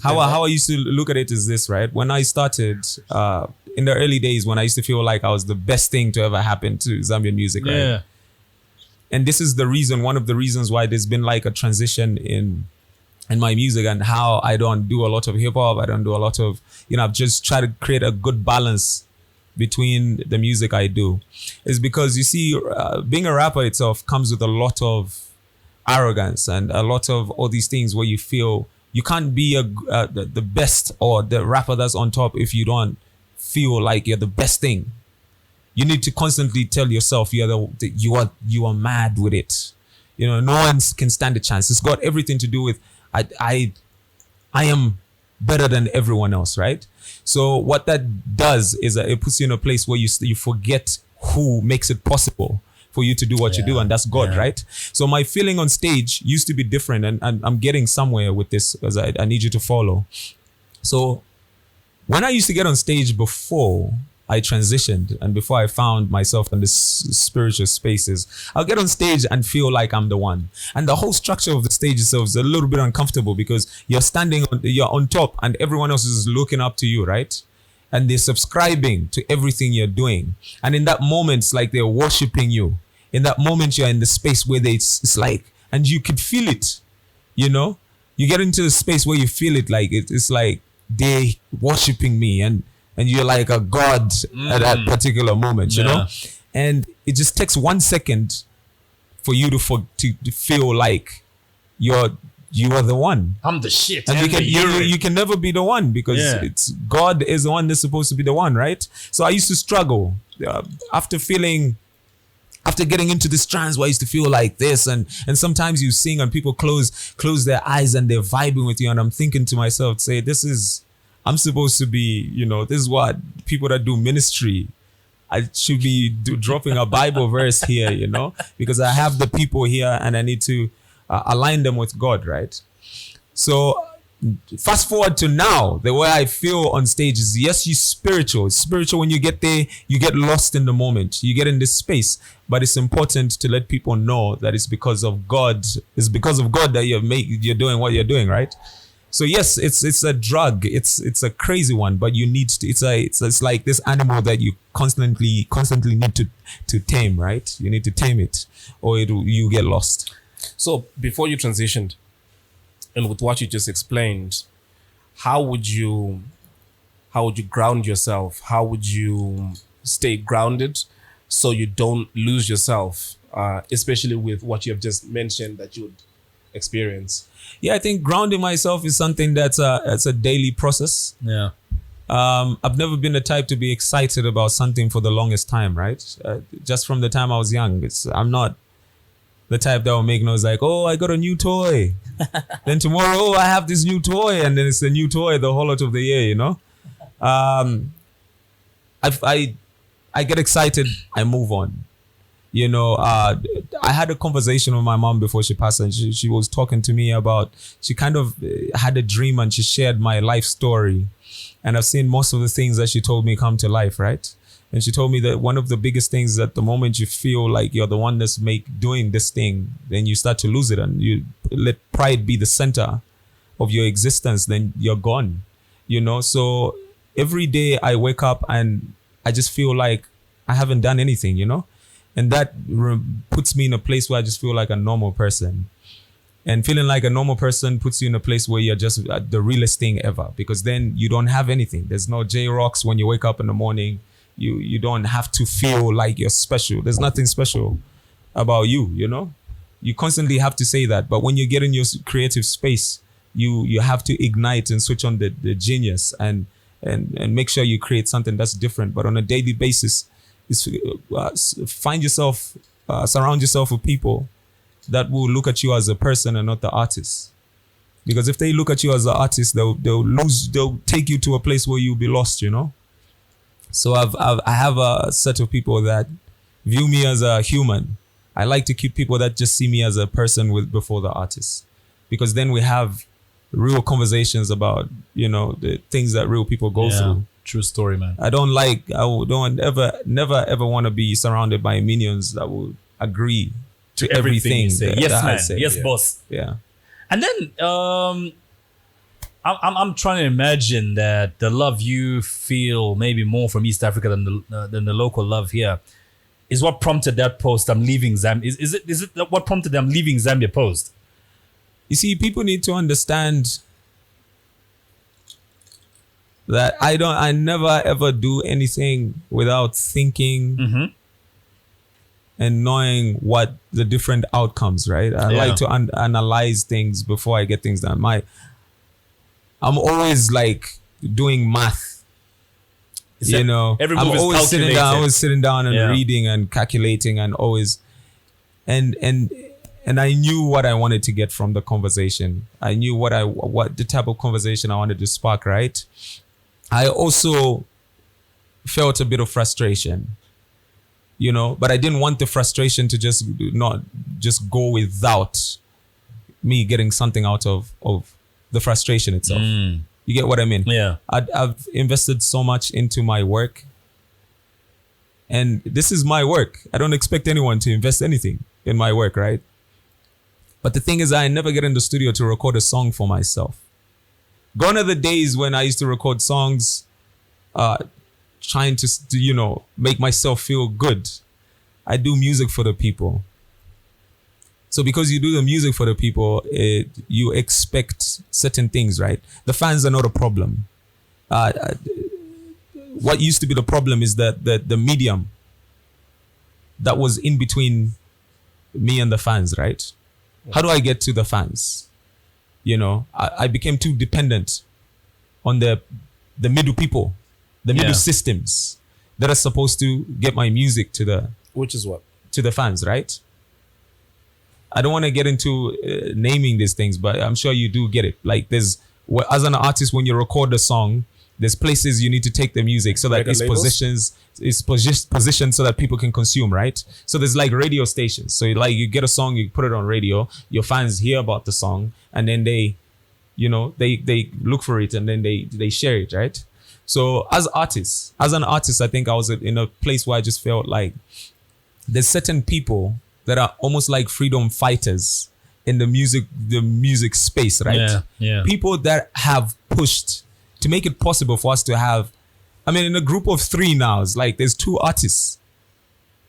How I used to look at it is this, right? When I started in the early days, when I used to feel like I was the best thing to ever happen to Zambian music, right? Yeah. And this is one of the reasons why there's been like a transition in my music and how I don't do a lot of hip hop. I don't do a lot of, I've just tried to create a good balance between the music I do. Is because you see, being a rapper itself comes with a lot of arrogance and a lot of all these things where you feel you can't be the best or the rapper that's on top if you don't feel like you're the best thing. You need to constantly tell yourself you are mad with it. No one can stand a chance. It's got everything to do with I am better than everyone else, right? So what that does is it puts you in a place where you forget who makes it possible for you to do what you do, and that's God, right? So my feeling on stage used to be different, and I'm getting somewhere with this because I need you to follow. So when I used to get on stage before I transitioned and before I found myself in this spiritual spaces, I'll get on stage and feel like I'm the one. And the whole structure of the stage itself is a little bit uncomfortable because you're on top and everyone else is looking up to you, right? And they're subscribing to everything you're doing. And in that moment, it's like they're worshiping you. In that moment, you're in the space where it's like, and you could feel it, you get into the space where you feel it, like it's like they're worshiping me and you're like a god at that particular moment, you know? And it just takes 1 second for you to feel like you are the one. I'm the shit. And you can never be the one because it's God is the one that's supposed to be the one, right? So I used to struggle after getting into this trance where I used to feel like this, and sometimes you sing and people close their eyes and they're vibing with you, and I'm thinking to myself, I'm supposed to be, this is what people that do ministry, I should be dropping a Bible verse here, because I have the people here and I need to align them with God, right? So fast forward to now, the way I feel on stage is, yes, you're spiritual. It's spiritual when you get there, you get lost in the moment. You get in this space. But it's important to let people know that it's because of God. It's because of God that you're doing what you're doing, right? So yes, it's a drug. It's a crazy one, but you need to. It's like this animal that you constantly need to tame, right? You need to tame it, or you get lost. So before you transitioned, and with what you just explained, how would you ground yourself? How would you stay grounded so you don't lose yourself, especially with what you have just mentioned that you would experience? Yeah, I think grounding myself is something that's a daily process. Yeah. I've never been the type to be excited about something for the longest time, right? Just from the time I was young, I'm not the type that will make noise like, oh, I got a new toy. Then tomorrow, oh, I have this new toy, and then it's a new toy the whole lot of the year, I get excited, I move on. I had a conversation with my mom before she passed, and she was talking to me about, she kind of had a dream and she shared my life story. And I've seen most of the things that she told me come to life, right? And she told me that one of the biggest things is that the moment you feel like you're the one that's doing this thing, then you start to lose it and you let pride be the center of your existence, then you're gone, So every day I wake up and I just feel like I haven't done anything, And that puts me in a place where I just feel like a normal person. And feeling like a normal person puts you in a place where you're just the realest thing ever, because then you don't have anything. There's no Roxs when you wake up in the morning. You don't have to feel like you're special. There's nothing special about you, You constantly have to say that. But when you get in your creative space, you have to ignite and switch on the genius and make sure you create something that's different. But on a daily basis, surround yourself with people that will look at you as a person and not the artist. Because if they look at you as an artist, they'll take you to a place where you'll be lost, So I have a set of people that view me as a human. I like to keep people that just see me as a person before the artist, because then we have real conversations about, the things that real people go through. True story, man. I don't never ever want to be surrounded by minions that will agree to everything you say. Yes, that I man. say. Yes, boss. Yeah. And then I'm trying to imagine that the love you feel maybe more from East Africa than the local love here is what prompted that post. I'm leaving Zambia. Is it what prompted them leaving Zambia post? You see, people need to understand that I never ever do anything without thinking and knowing what the different outcomes, right? I like to analyze things before I get things done. I'm always like doing math. Every move I'm is always sitting down and Yeah. reading and calculating and always and I knew what I wanted to get from the conversation. I knew what the type of conversation I wanted to spark, right? I also felt a bit of frustration, but I didn't want the frustration to just not just go without me getting something out of the frustration itself. You get what I mean? Yeah. I've invested so much into my work, and this is my work. I don't expect anyone to invest anything in my work, right? But the thing is, I never get in the studio to record a song for myself. Gone are the days when I used to record songs, trying to make myself feel good. I do music for the people. So because you do the music for the people, you expect certain things, right? The fans are not a problem. What used to be the problem is that the medium that was in between me and the fans, right? How do I get to the fans? I became too dependent on the middle people, the middle systems that are supposed to get my music to the fans, right? I don't want to get into naming these things, but I'm sure you do get it. Like as an artist, when you record a song, there's places you need to take the music so that it's positioned so that people can consume, right? So there's like radio stations. So you get a song, you put it on radio, your fans hear about the song, and then they look for it and then they share it, right? So as an artist, I think I was in a place where I just felt like there's certain people that are almost like freedom fighters in the music space, right? Yeah. People that have pushed to make it possible for us to have, in a group of 3 now, it's like there's 2 artists.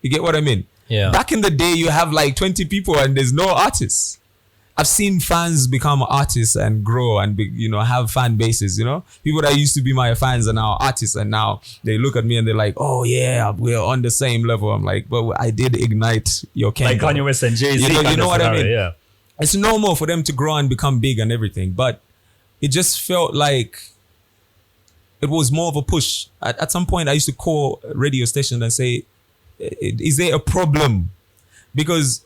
You get what I mean? Yeah. Back in the day, you have like 20 people and there's no artists. I've seen fans become artists and grow and have fan bases, People that used to be my fans are now artists, and now they look at me and they're like, oh yeah, we're on the same level. I'm like, but I did ignite your candle. Like Kanye West and Jay-Z. You know what I mean? Yeah. It's normal for them to grow and become big and everything, but it just felt like it was more of a push. At some point, I used to call radio stations and say, is there a problem? Because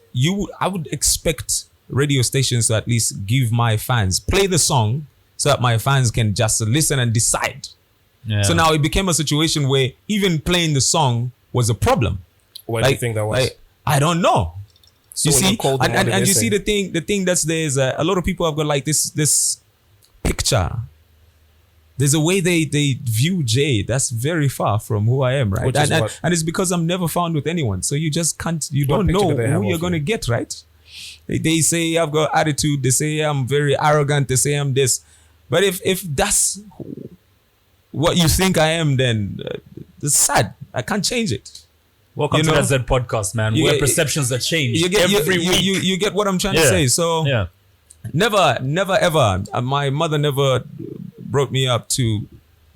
I would expect radio stations to at least give my fans, play the song so that my fans can just listen and decide. Yeah. So now it became a situation where even playing the song was a problem. Why do you think that was? I don't know. So you see, and you see the thing that's there is a lot of people have got like this picture. There's a way they view Jay that's very far from who I am, right? And it's because I'm never found with anyone. So you just can't, don't know who you're going to get, right? They say I've got attitude. They say I'm very arrogant. They say I'm this. But if that's what you think I am, then it's sad. I can't change it. Welcome to that Zed Podcast, man. Where perceptions are changed every week. You get what I'm trying to say. So never ever. My mother never brought me up to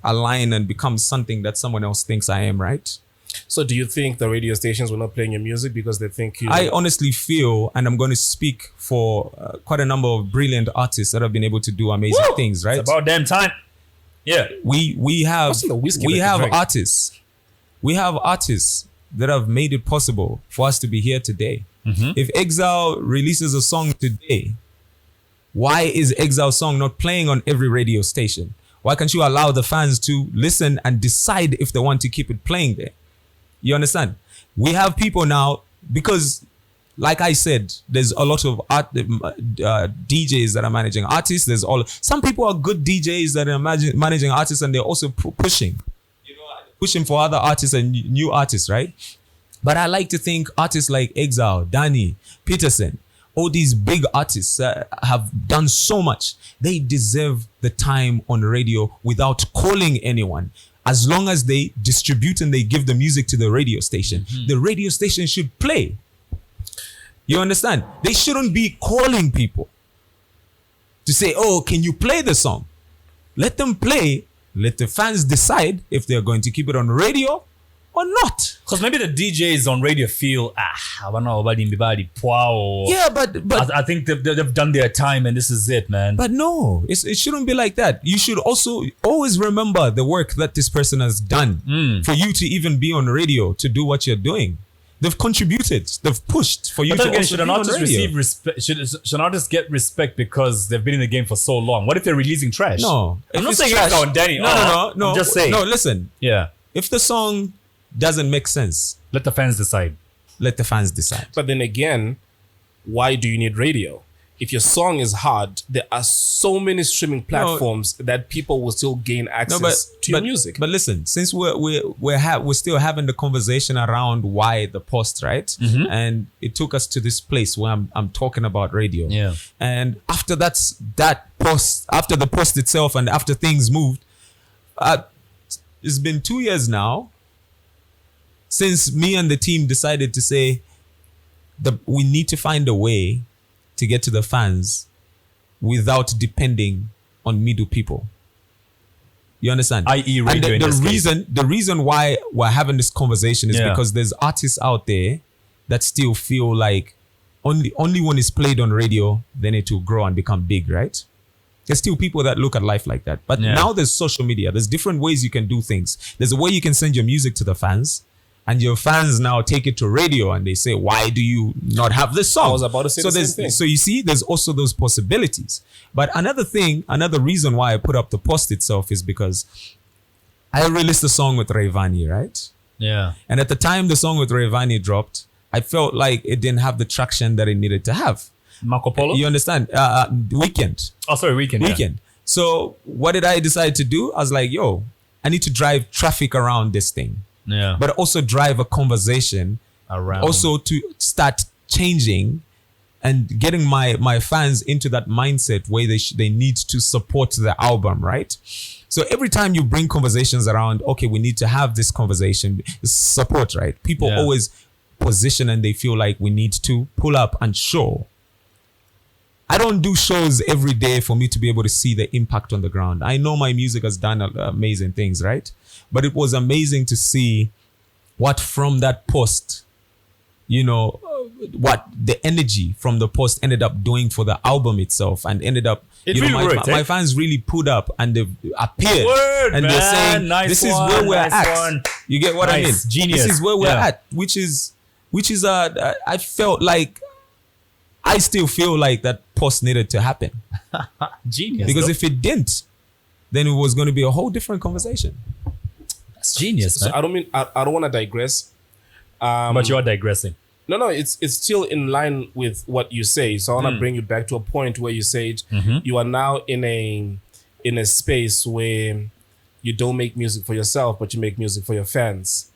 align and become something that someone else thinks I am, right? So do you think the radio stations were not playing your music because they think you... I honestly feel, and I'm going to speak for quite a number of brilliant artists that have been able to do amazing things, right? It's about damn time. Yeah. We have artists. We have artists that have made it possible for us to be here today. Mm-hmm. If Exile releases a song today, why is Exile's song not playing on every radio station? Why can't you allow the fans to listen and decide if they want to keep it playing there? You understand? We have people now, because like I said, there's a lot of DJs that are managing artists. Some people are good DJs that are managing artists, and they're also pushing for other artists and new artists, right? But I like to think artists like Exile, Danny, Peterson, all these big artists have done so much. They deserve the time on radio without calling anyone. As long as they distribute and they give the music to the radio station, the radio station should play. You understand? They shouldn't be calling people to say, oh, can you play the song? Let them play. Let the fans decide if they're going to keep it on radio or not. Because maybe the DJs on radio feel, I don't know about wow. Yeah, but I think they've done their time and this is it, man. But no, it shouldn't be like that. You should also always remember the work that this person has done for you to even be on radio, to do what you're doing. They've contributed. They've pushed for you to also should an artist receive respect? Should an artist get respect because they've been in the game for so long? What if they're releasing trash? No, I'm not saying it's on Danny. No. I'm just saying. No, listen. Yeah. If the song doesn't make sense, let the fans decide. Let the fans decide. But then again, why do you need radio? If your song is hard, there are so many streaming platforms that people will still gain access to your music. But listen, since we're still having the conversation around why the post, right? And it took us to this place where I'm talking about radio. Yeah. And after that post, after the post itself, and after things moved, it's been 2 years now since me and the team decided to say we need to find a way to get to the fans without depending on middle people. You understand? I.e. radio. And the reason why we're having this conversation is because there's artists out there that still feel like only when it's played on radio, then it will grow and become big, right? There's still people that look at life like that. But now there's social media. There's different ways you can do things. There's a way you can send your music to the fans, and your fans now take it to radio and they say, why do you not have this song? I was about to say the same thing. So you see, there's also those possibilities. But another reason why I put up the post itself is because I released a song with Rayvani, right? Yeah. And at the time the song with Rayvani dropped, I felt like it didn't have the traction that it needed to have. Marco Polo? You understand? Weekend. Oh, sorry, Weekend. Weekend. So what did I decide to do? I was like, I need to drive traffic around this thing. Yeah. But also drive a conversation around. Also to start changing and getting my fans into that mindset where they need to support the album, right? So every time you bring conversations around, okay, we need to have this conversation, support, right? People always position and they feel like we need to pull up and show. I don't do shows every day for me to be able to see the impact on the ground. I know my music has done amazing things, right? But it was amazing to see what from that post, what the energy from the post ended up doing for the album itself, and ended up, my fans really pulled up and they've appeared. And they're saying, this is where we're at. You get what I mean? Genius. This is where we're at, which is I felt like, I still feel like that post needed to happen. Genius. Because if it didn't, then it was going to be a whole different conversation. That's genius, man. So I don't want to digress. But you are digressing. No, it's still in line with what you say. So I want to bring you back to a point where you said you are now in a space where you don't make music for yourself, but you make music for your fans.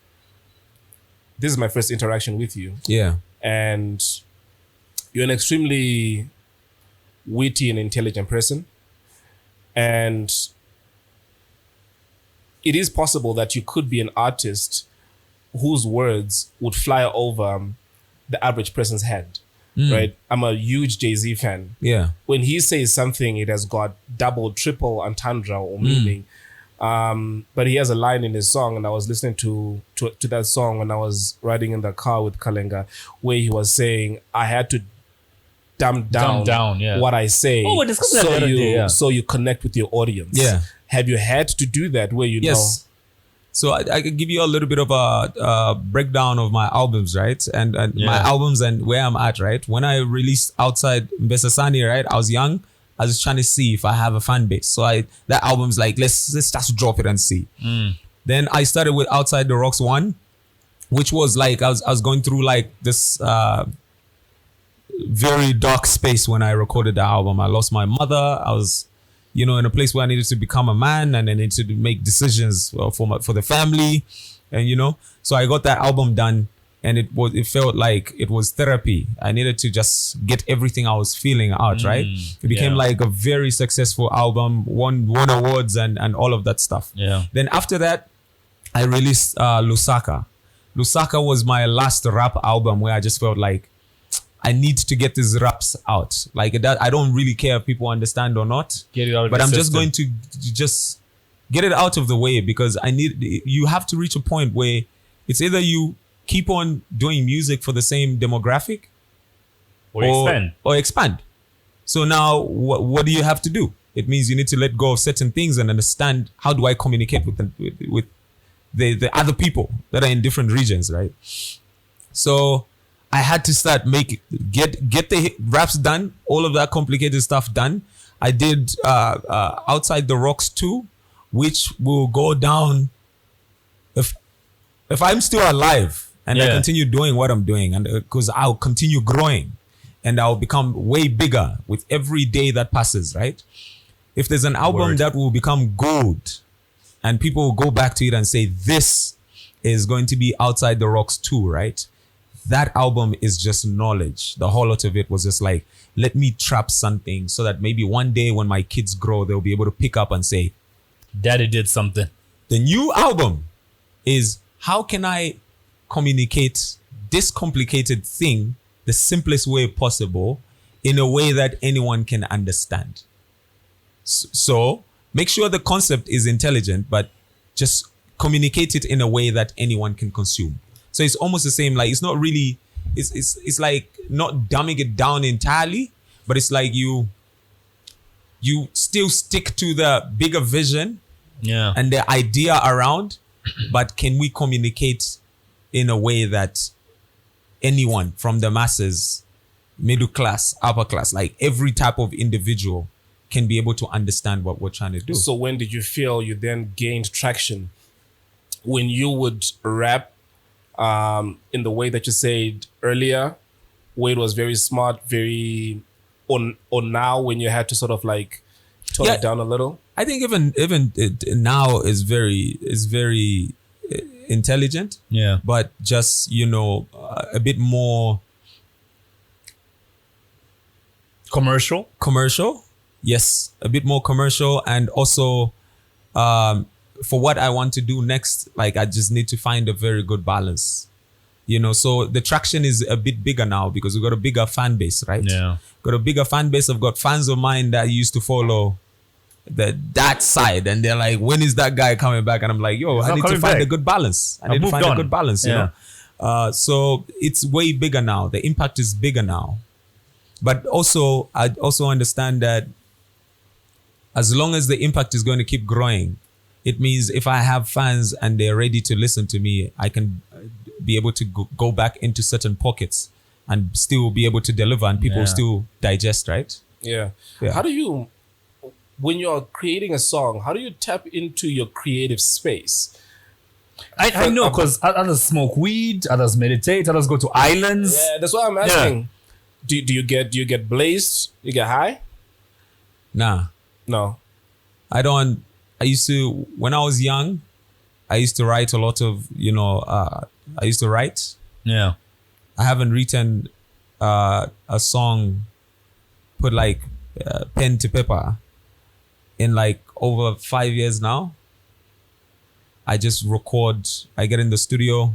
This is my first interaction with you. Yeah. And you're an extremely witty and intelligent person. And it is possible that you could be an artist whose words would fly over the average person's head, right? I'm a huge Jay-Z fan. Yeah. When he says something, it has got double, triple entendre or meaning. But he has a line in his song, and I was listening to that song when I was riding in the car with Kalenga, where he was saying, I had to dumb down what I say, so you connect with your audience. Yeah. Have you had to do that where you know? So I could give you a little bit of a breakdown of my albums, right? And my albums and where I'm at, right? When I released Outside Mbesasani, right? I was young. I was trying to see if I have a fan base. So that album's like, let's just drop it and see. Then I started with Outside the Roxs 1, which was like, I was going through like this very dark space when I recorded the album. I lost my mother. I was, in a place where I needed to become a man, and I needed to make decisions for the family. And, so I got that album done, and it felt like it was therapy. I needed to just get everything I was feeling out, right? It became like a very successful album, won awards and all of that stuff. Yeah. Then after that, I released Lusaka. Lusaka was my last rap album where I just felt like I need to get these raps out. Like I don't really care if people understand or not. Get it out of but the I'm system. just going to just get it out of the way, because you have to reach a point where it's either you keep on doing music for the same demographic or expand. So now what do you have to do? It means you need to let go of certain things and understand, how do I communicate with the other people that are in different regions, right? So I had to start get the raps done, all of that complicated stuff done. I did Outside the Roxs 2, which will go down if I'm still alive and I continue doing what I'm doing, and because I'll continue growing and I'll become way bigger with every day that passes, right? If there's an album that will become gold and people will go back to it and say, this is going to be Outside the Roxs 2, right? That album is just knowledge. The whole lot of it was just like, let me trap something so that maybe one day when my kids grow, they'll be able to pick up and say, Daddy did something. The new album is, how can I communicate this complicated thing the simplest way possible in a way that anyone can understand? So make sure the concept is intelligent, but just communicate it in a way that anyone can consume. So it's almost the same. Like, it's not really, it's like not dumbing it down entirely, but it's like you still stick to the bigger vision and the idea around, but can we communicate in a way that anyone from the masses, middle class, upper class, like every type of individual can be able to understand what we're trying to do. So when did you feel you then gained traction? When you would rap in the way that you said earlier, where it was very smart, very or now when you had to sort of like tone it down a little? I think even now is very intelligent. Yeah. But just, a bit more commercial. Yes, a bit more commercial, and also for what I want to do next, like I just need to find a very good balance. So the traction is a bit bigger now because we've got a bigger fan base, right? Yeah. Got a bigger fan base. I've got fans of mine that used to follow that side, and they're like, when is that guy coming back? And I'm like, I need to find a good balance. I need to find a good balance, you know? So it's way bigger now. The impact is bigger now. But also, I also understand that as long as the impact is going to keep growing, it means if I have fans and they're ready to listen to me, I can be able to go back into certain pockets and still be able to deliver, and people still digest, right? Yeah. How do you, when you're creating a song, how do you tap into your creative space? I know, because others smoke weed, others meditate, others go to islands. Yeah, that's why I'm asking. Do you get blazed? You get high? Nah. No. I don't. I used to, when I was young, I used to write a lot of, I used to write. Yeah. I haven't written a song, put like pen to paper in like over 5 years now. I just record, I get in the studio,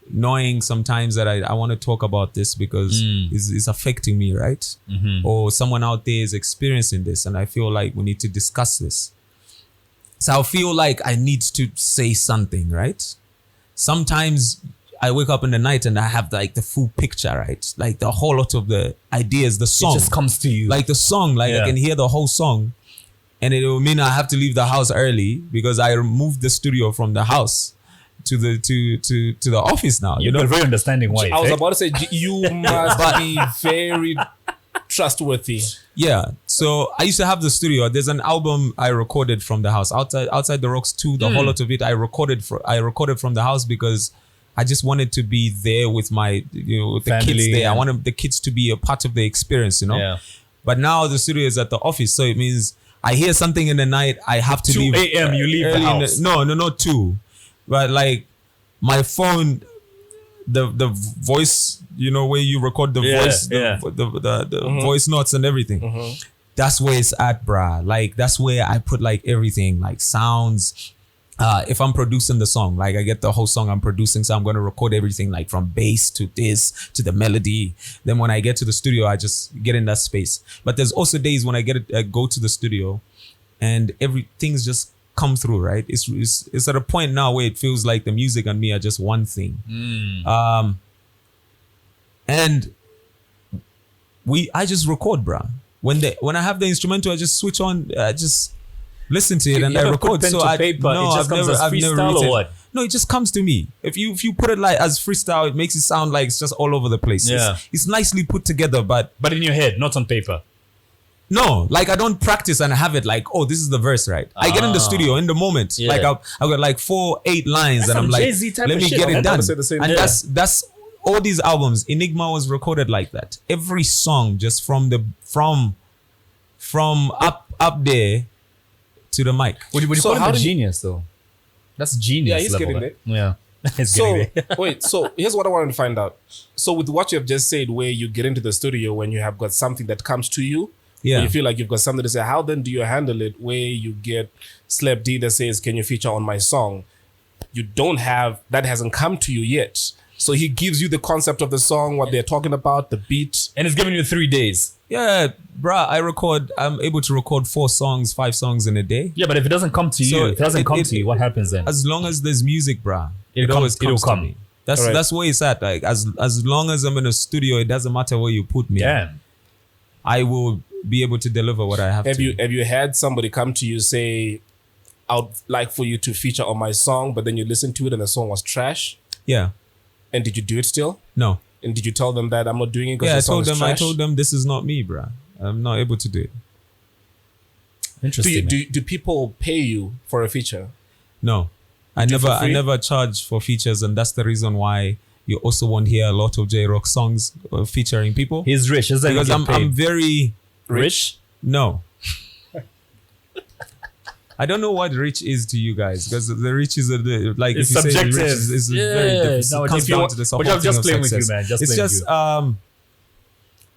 knowing sometimes that I want to talk about this because it's affecting me, right? Mm-hmm. Or someone out there is experiencing this and I feel like we need to discuss this. So I feel like I need to say something, right? Sometimes I wake up in the night and I have like the full picture, right? Like the whole lot of the ideas, the song. It just comes to you. Like the song, like I can hear the whole song. And it will mean I have to leave the house early because I moved the studio from the house to the office now. You're not very understanding wife. I was about to say, you must be very trustworthy. Yeah. So I used to have the studio. There's an album I recorded from the house. Outside the Roxs 2, the whole lot of it I recorded from the house because I just wanted to be there with my, with the Family, kids there. I wanted the kids to be a part of the experience, Yeah. But now the studio is at the office, so it means I hear something in the night, I have to 2 leave. 2 a.m. You leave the house. No, not 2. But like my phone, the voice, where you record the voice, the voice notes and everything. That's where it's at, bruh. Like that's where I put like everything, like sounds. If I'm producing the song, like I get the whole song I'm producing, so I'm going to record everything like from bass to this to the melody. Then when I get to the studio, I just get in that space. But there's also days when I go to the studio and everything's just come through, right? It's at a point now where it feels like the music and me are just one thing. And I just record, bruh. When I have the instrumental, I just switch on, just listen to it and I record. Pen So to paper, it just comes as freestyle or what? No, it just comes to me. If you put it like as freestyle, it makes it sound like it's just all over the place. Yeah. It's nicely put together, but in your head, not on paper. no, like I don't practice and have it like, oh, this is the verse, right? I get in the studio in the moment. Yeah. Like I've got like 4-8 lines and I'm like, Jay-Z type let of me shit, get man. it done. Say the same And thing. that's all these albums. Enigma was recorded like that. Every song just from up there to the mic. Would you So call how him a do you- genius though? That's genius. Yeah, he's level, getting right? there. Yeah. He's So getting there. wait, so here's what I wanted to find out. So with what you have just said, where you get into the studio when you have got something that comes to you, Yeah. where you feel like you've got something to say, how then do you handle it where you get Slap D that says, can you feature on my song? You don't have, that hasn't come to you yet. So he gives you the concept of the song, what they're talking about, the beat. And it's giving you 3 days. Yeah, bruh, I'm able to record 4 songs, 5 songs in a day. Yeah, but if it doesn't come to you, if it doesn't come to you, what happens then? As long as there's music, bruh, It'll always come- comes it'll to come. me. That's Alright. that's where it's at. Like as long as I'm in a studio, it doesn't matter where you put me. Damn. I will be able to deliver what I have Have to. you had somebody come to you say, I'd like for you to feature on my song, but then you listen to it and the song was trash? Yeah. And did you do it still? No. And did you tell them that I'm not doing it because Yeah, the song is I trash? told them this is not me, bruh. I'm not able to do it. Interesting. Do people pay you for a feature? No. I do it for free? never charge for features, and that's the reason why you also won't hear a lot of J-Rock songs featuring people. He's rich. Doesn't Because I'm very rich. no. I don't know what rich is to you guys, because the rich is like It's if you say the rich subjective. is Yeah, very different. no, It comes if you down want- to the but I'm supporting just of playing with you, success. man. Just it's playing with just you.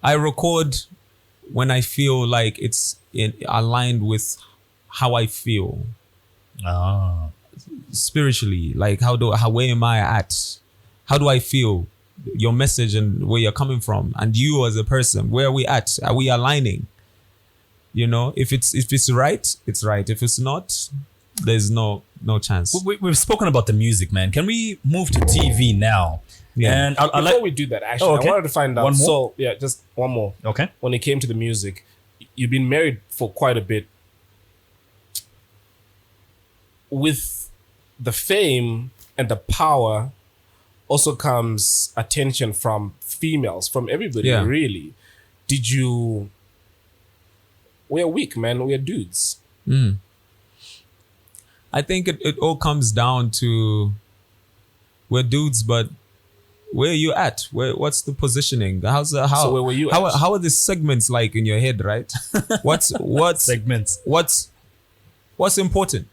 I record when I feel like it's aligned with how I feel Ah. spiritually. Like where am I at? How do I feel? Your message and where you're coming from, and you as a person, where are we at? Are we aligning? If it's right, it's right. If it's not, there's no chance. We've spoken about the music, man. Can we move to TV now? Yeah. And I Before like. we do that, actually, Oh, okay. I wanted to find out. One more? So, yeah, just one more. Okay. When it came to the music, you've been married for quite a bit. With the fame and the power also comes attention from females, from everybody, Yeah. really. We're weak, man. We're dudes. I think it all comes down to we're dudes, but where are you at? What's the positioning? So where were you at? How are the segments like in your head, right? What's Segments. what's important?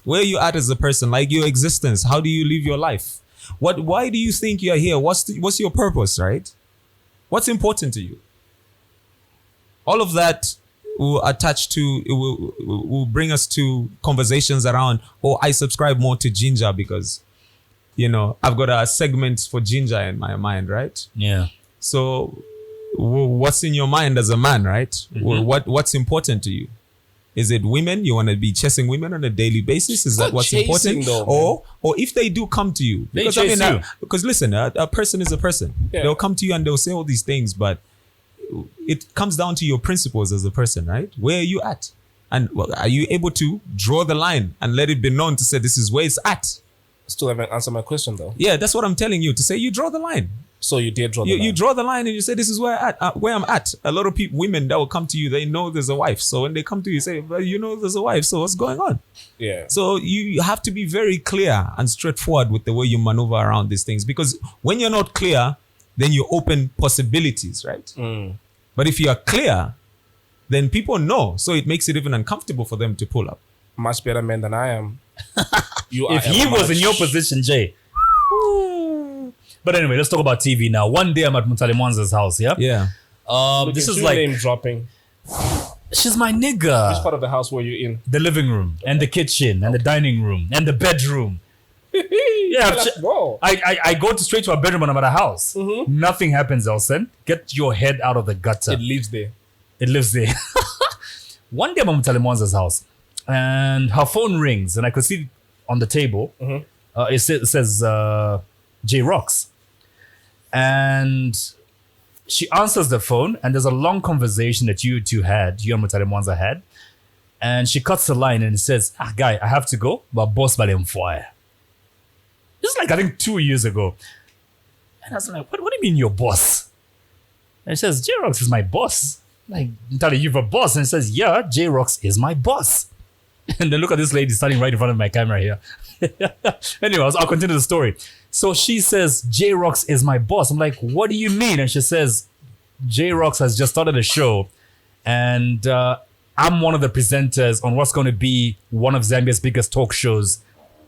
Where are you at as a person? Like your existence. How do you live your life? Why do you think you're here? What's your purpose, right? What's important to you? All of that will will bring us to conversations around, I subscribe more to ginger because I've got a segment for ginger in my mind, right? Yeah. So what's in your mind as a man, right? Mm-hmm. What's important to you? Is it women? You want to be chasing women on a daily basis? Is that not what's chasing important? though, Or if they do come to you, They chase you. because listen, a person is a person. Yeah. They'll come to you and they'll say all these things, but it comes down to your principles as a person, right? Where are you at? And are you able to draw the line and let it be known to say this is where it's at? Still haven't answered my question though. Yeah, that's what I'm telling you. To say you draw the line. So you did draw the line. You draw the line and you say, this is where I'm at. A lot of people, women that will come to you, they know there's a wife. So when they come to you, say, well, you know there's a wife. So what's going on? Yeah. So you have to be very clear and straightforward with the way you maneuver around these things. Because when you're not clear, then you open possibilities, right? But if you are clear, then people know. So it makes it even uncomfortable for them to pull up. Much better man than I am. If he was in your position, Jay. But anyway, let's talk about TV now. One day I'm at Mutale Mwanza's house, yeah? Yeah. This is like... name dropping. She's my nigga. Which part of the house were you in? The living room and the kitchen and the dining room and the bedroom. Yeah, Whoa. I go straight to our bedroom when I'm at a house. Nothing happens, Elson. Get your head out of the gutter. It lives there. It lives there. One day I'm at Mutale Mwanza's house and her phone rings and I could see on the table, it says J Roxs. And she answers the phone and there's a long conversation that you and Mutale Mwanza had. And she cuts the line and says, guy, I have to go, but boss balemfoya. This is like, I think 2 years ago. And I was like, what do you mean your boss? And she says, J Roxs is my boss. Like, Mutale, you have a boss? And she says, yeah, J Roxs is my boss. And then look at this lady standing right in front of my camera here. Anyway, I'll continue the story. So she says, J Roxs is my boss. I'm like, what do you mean? And she says, J Roxs has just started a show and I'm one of the presenters on what's going to be one of Zambia's biggest talk shows,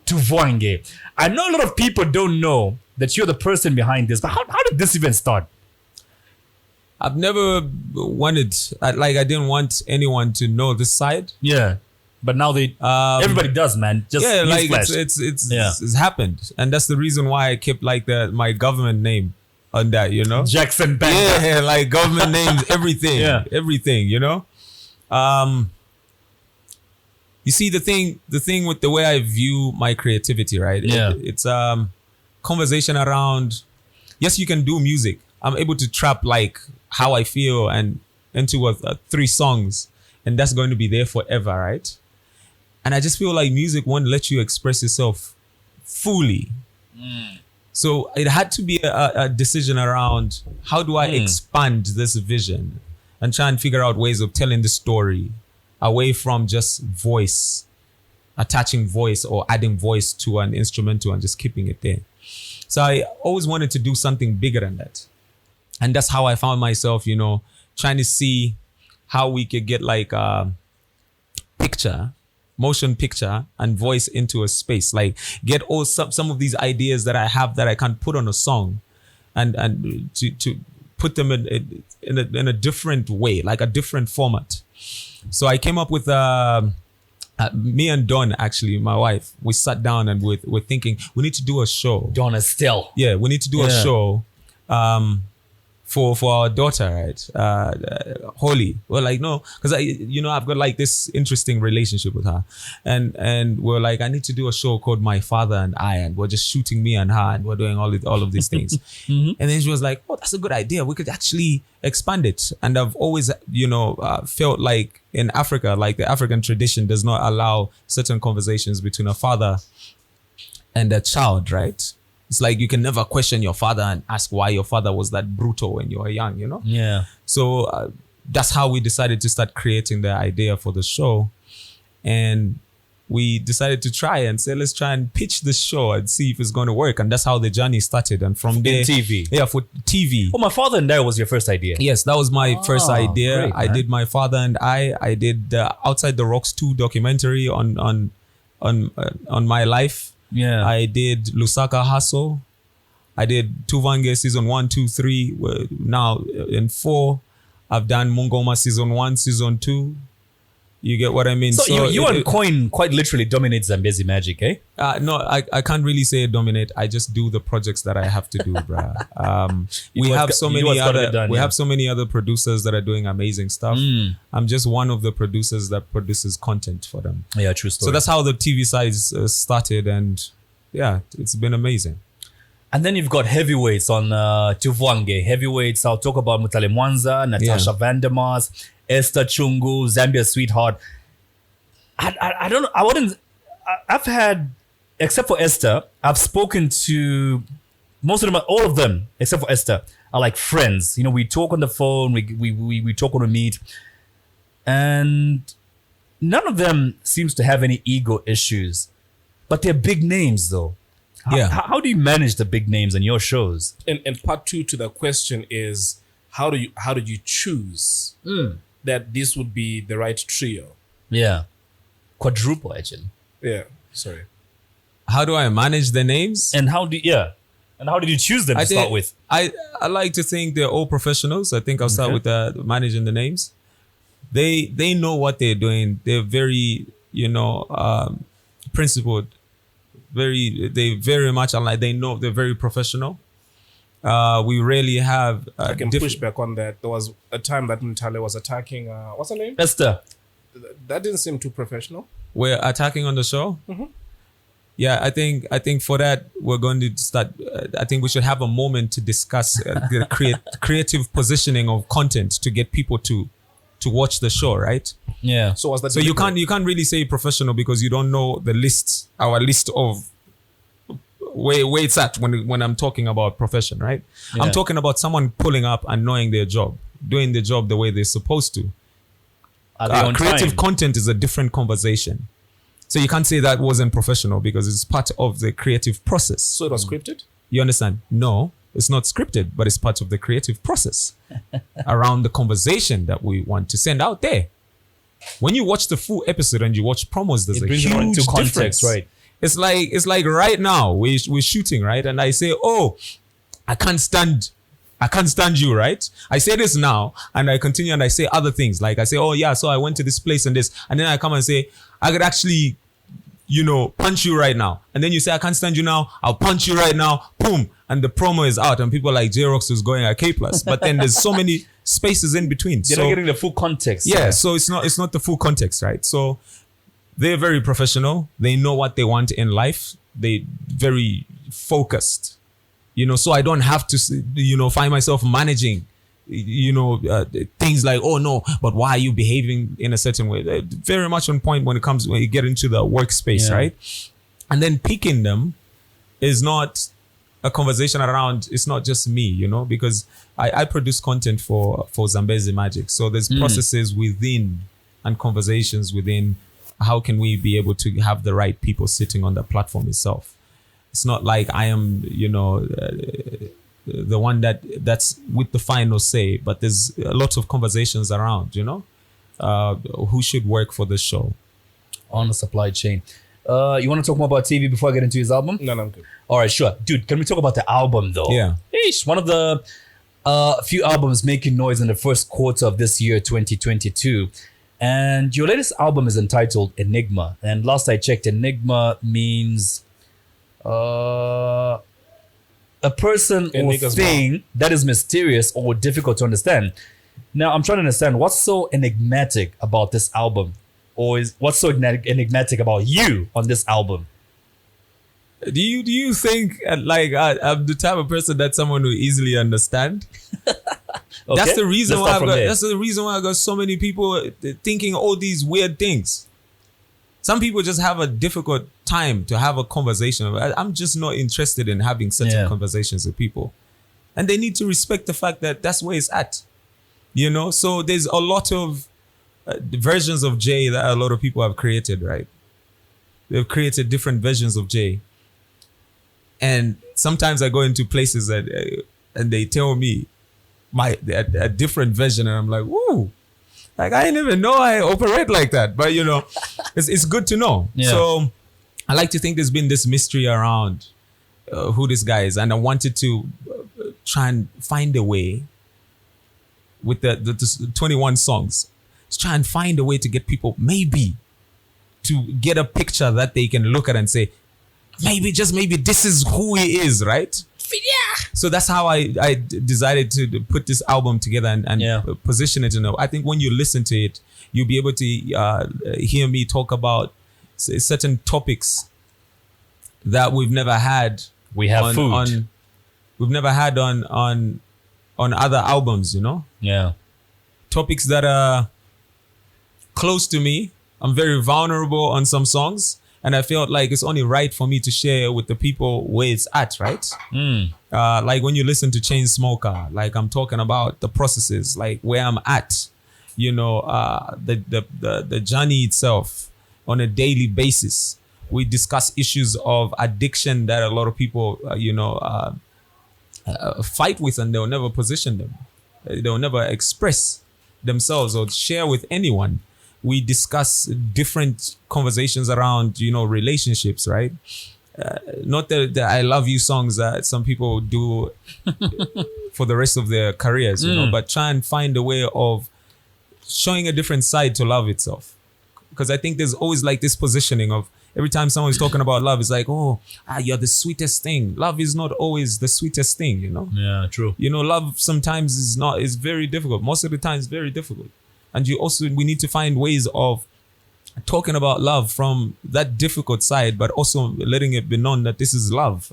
Tuvwange. I know a lot of people don't know that you're the person behind this, but how did this even start? I've never wanted, I didn't want anyone to know this side. Yeah. But now everybody does, man. Just yeah, like it's happened, and that's the reason why I kept like my government name on that, you know. Jackson Bank. Yeah, like government names, everything, everything, you know. You see the thing with the way I view my creativity, right? Yeah, it's conversation around. Yes, you can do music. I'm able to trap like how I feel and into 3 songs, and that's going to be there forever, right? And I just feel like music won't let you express yourself fully. So it had to be a decision around how do I expand this vision and try and figure out ways of telling the story away from just voice, attaching voice or adding voice to an instrumental and just keeping it there. So I always wanted to do something bigger than that. And that's how I found myself, you know, trying to see how we could get like a motion picture and voice into a space, like get all some of these ideas that I have that I can put on a song and to put them in a different way, like a different format. So I came up with me and Dawn, actually, my wife, we sat down and we're thinking we need to do a show. Dawn is still. Yeah, we need to do a show for our daughter, right? Holly. We're like, no, because I've got like this interesting relationship with her, and we're like, I need to do a show called My Father and I, and we're just shooting me and her, and we're doing all of these things. And then she was like, oh, that's a good idea. We could actually expand it. And I've always, felt like in Africa, like the African tradition does not allow certain conversations between a father and a child, right? It's like you can never question your father and ask why your father was that brutal when you were young, you know? Yeah. So that's how we decided to start creating the idea for the show. And we decided to try and say, let's try and pitch the show and see if it's going to work. And that's how the journey started. And from there... TV. Yeah, for TV. Oh, My Father and I was your first idea. Yes, that was my first idea. Great, I did My Father and I did Outside the Roxs 2 documentary on my life. Yeah. I did Lusaka Hustle. I did Tuvwange season 1, 2, 3. Now in 4. I've done Mungoma season 1, season 2. You get what I mean? So you and Coin quite literally dominate Zambezi magic, eh? No, I can't really say dominate. I just do the projects that I have to do, bruh. We have so many other producers that are doing amazing stuff. I'm just one of the producers that produces content for them. Yeah, true story. So that's how the TV side started, and yeah, it's been amazing. And then you've got heavyweights on Tuvwange. Heavyweights, I'll talk about Mutale Mwanza, Natasha Vandermars, Esther Chungu, Zambia's sweetheart. I don't know. I've had except for Esther, I've spoken to most of them, all of them, except for Esther, are like friends. You know, we talk on the phone, we talk on a meet, and none of them seems to have any ego issues. But they're big names, though. How do you manage the big names in your shows? And part two to the question is, how did you choose that this would be the right trio? Yeah. Quadruple, actually. Yeah. Sorry. How do I manage the names? And how did you choose them to start with? I like to think they're all professionals. I think I'll start with managing the names. They know what they're doing. They're very, principled. They very much unlike. They know they're very professional. We rarely have. I can push back on that. There was a time that Ntale was attacking. What's her name? Esther. That didn't seem too professional. We're attacking on the show. Mm-hmm. Yeah, I think for that we're going to start. I think we should have a moment to discuss the creative positioning of content to get people to watch the show, right? Yeah. So was that? So you can't really say professional because you don't know our list of where it's at when I'm talking about profession, right? Yeah. I'm talking about someone pulling up and knowing their job, doing the job the way they're supposed to. Creative content is a different conversation. So you can't say that wasn't professional because it's part of the creative process. So it was scripted? You understand? No, it's not scripted, but it's part of the creative process around the conversation that we want to send out there. When you watch the full episode and you watch promos, there's a huge difference, right? It's like right now we're shooting, right? And I say, oh, I can't stand you, right? I say this now and I continue and I say other things. Like I say, oh yeah, so I went to this place and this. And then I come and say, I could actually, punch you right now. And then you say, I can't stand you now. I'll punch you right now. Boom. And the promo is out and people like Roxs is going at K+. But then there's so many spaces in between. You're not getting the full context. Yeah, so it's not the full context, right? So they're very professional. They know what they want in life. They very focused. So I don't have to, find myself managing, things like, oh no, but why are you behaving in a certain way? They're very much on point when you get into the workspace, right? And then picking them is not a conversation around, it's not just me, because I produce content for Zambezi Magic. So there's processes within and conversations within how can we be able to have the right people sitting on the platform itself. It's not like I am, the one that's with the final say, but there's a lot of conversations around, who should work for the show. On the supply chain. You want to talk more about TV before I get into his album? No, I'm good. All right, sure. Dude, can we talk about the album though? Yeah. Eesh, one of the few albums making noise in the first quarter of this year, 2022. And your latest album is entitled Enigma. And last I checked, Enigma means a person or thing that is mysterious or difficult to understand. Now, I'm trying to understand what's so enigmatic about this album, or what's so enigmatic about you on this album? Do you think like I'm the type of person that someone will easily understand? Okay. That's the reason why I got so many people thinking all these weird things. Some people just have a difficult time to have a conversation. I'm just not interested in having certain conversations with people. And they need to respect the fact that that's where it's at. So there's a lot of versions of Jay that a lot of people have created, right? They've created different versions of Jay. And sometimes I go into places and they tell me a different version and I'm like, woo. Like, I didn't even know I operate like that. But, it's good to know. Yeah. So I like to think there's been this mystery around who this guy is. And I wanted to try and find a way with the 21 songs. Let's try and find a way to get people maybe to get a picture that they can look at and say, maybe, just maybe, this is who he is, right? Yeah. So that's how I decided to put this album together and position it. I think when you listen to it, you'll be able to hear me talk about certain topics that we've never had. We have food. We've never had on other albums, Yeah. Topics that are close to me. I'm very vulnerable on some songs. And I felt like it's only right for me to share with the people where it's at, right? Like when you listen to Chainsmoker, like I'm talking about the processes, like where I'm at, you know, the journey itself on a daily basis. We discuss issues of addiction that a lot of people, fight with, and they'll never position them. They'll never express themselves or share with anyone. We discuss different conversations around, relationships, right? Not the I love you songs that some people do for the rest of their careers, but try and find a way of showing a different side to love itself. Because I think there's always like this positioning of every time someone's talking about love, it's like, you're the sweetest thing. Love is not always the sweetest thing, Yeah, true. Love sometimes is very difficult. Most of the time it's very difficult. And we need to find ways of talking about love from that difficult side, but also letting it be known that this is love.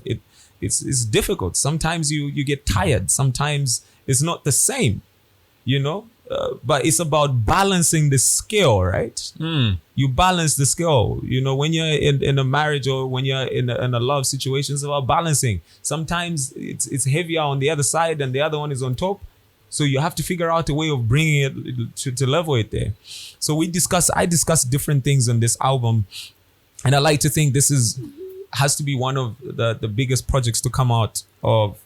It's difficult. Sometimes you get tired. Sometimes it's not the same, but it's about balancing the scale, right? You balance the scale. When you're in a marriage or when you're in a love situation, it's about balancing. Sometimes it's heavier on the other side and the other one is on top. So you have to figure out a way of bringing it to level it there. So I discuss different things on this album. And I like to think this has to be one of the biggest projects to come out of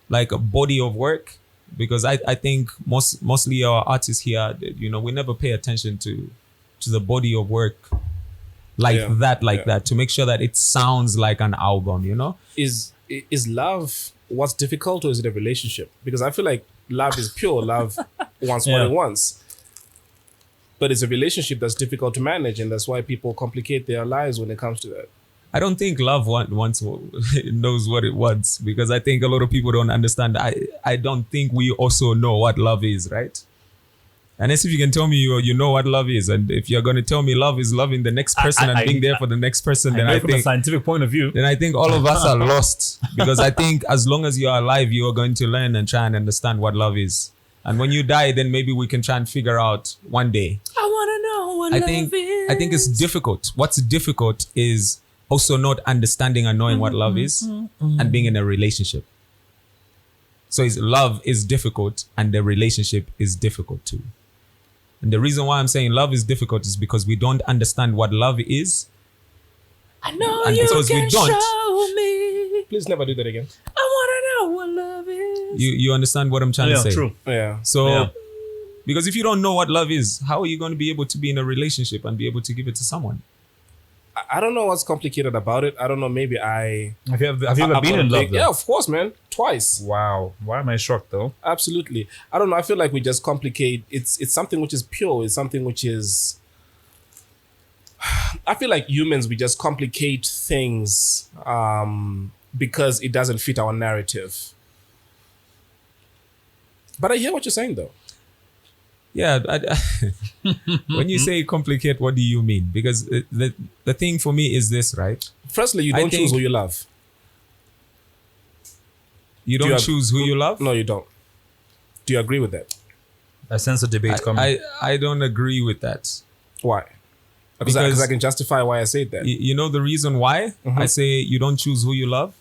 like a body of work. Because I think mostly our artists here, we never pay attention to the body of work that to make sure that it sounds like an album, Is love what's difficult, or is it a relationship? Because I feel like love is pure. Love wants what it wants. But it's a relationship that's difficult to manage, and that's why people complicate their lives when it comes to that. I don't think love knows what it wants, because I think a lot of people don't understand. I don't think we also know what love is, right? Unless if you can tell me you know what love is, and if you're going to tell me love is loving the next person and being there for the next person, then I from think a scientific point of view, then I think all of us are lost, because I think as long as you are alive, you are going to learn and try and understand what love is. And when you die, then maybe we can try and figure out one day. I want to know what love is. I think it's difficult. What's difficult is also not understanding and knowing what love is and being in a relationship. So love is difficult and the relationship is difficult too. And the reason why I'm saying love is difficult is because we don't understand what love is. I know and you because can we don't, show me. Please never do that again. I want to know what love is. You understand what I'm trying to say? True. Yeah. So, because if you don't know what love is, how are you going to be able to be in a relationship and be able to give it to someone? I don't know what's complicated about it. I don't know. Maybe Have you ever been in love? Yeah, of course, man. Twice. Wow. Why am I shocked though? Absolutely. I don't know. I feel like we just complicate. It's something which is pure. It's something which is. I feel like humans, we just complicate things because it doesn't fit our narrative. But I hear what you're saying though. Yeah, when you say complicate, what do you mean? Because the thing for me is this, right? Firstly, you don't choose who you love. You don't choose who you love? No, you don't. Do you agree with that? I sense a debate coming. I don't agree with that. Why? Because I can justify why I said that. You know the reason why I say you don't choose who you love?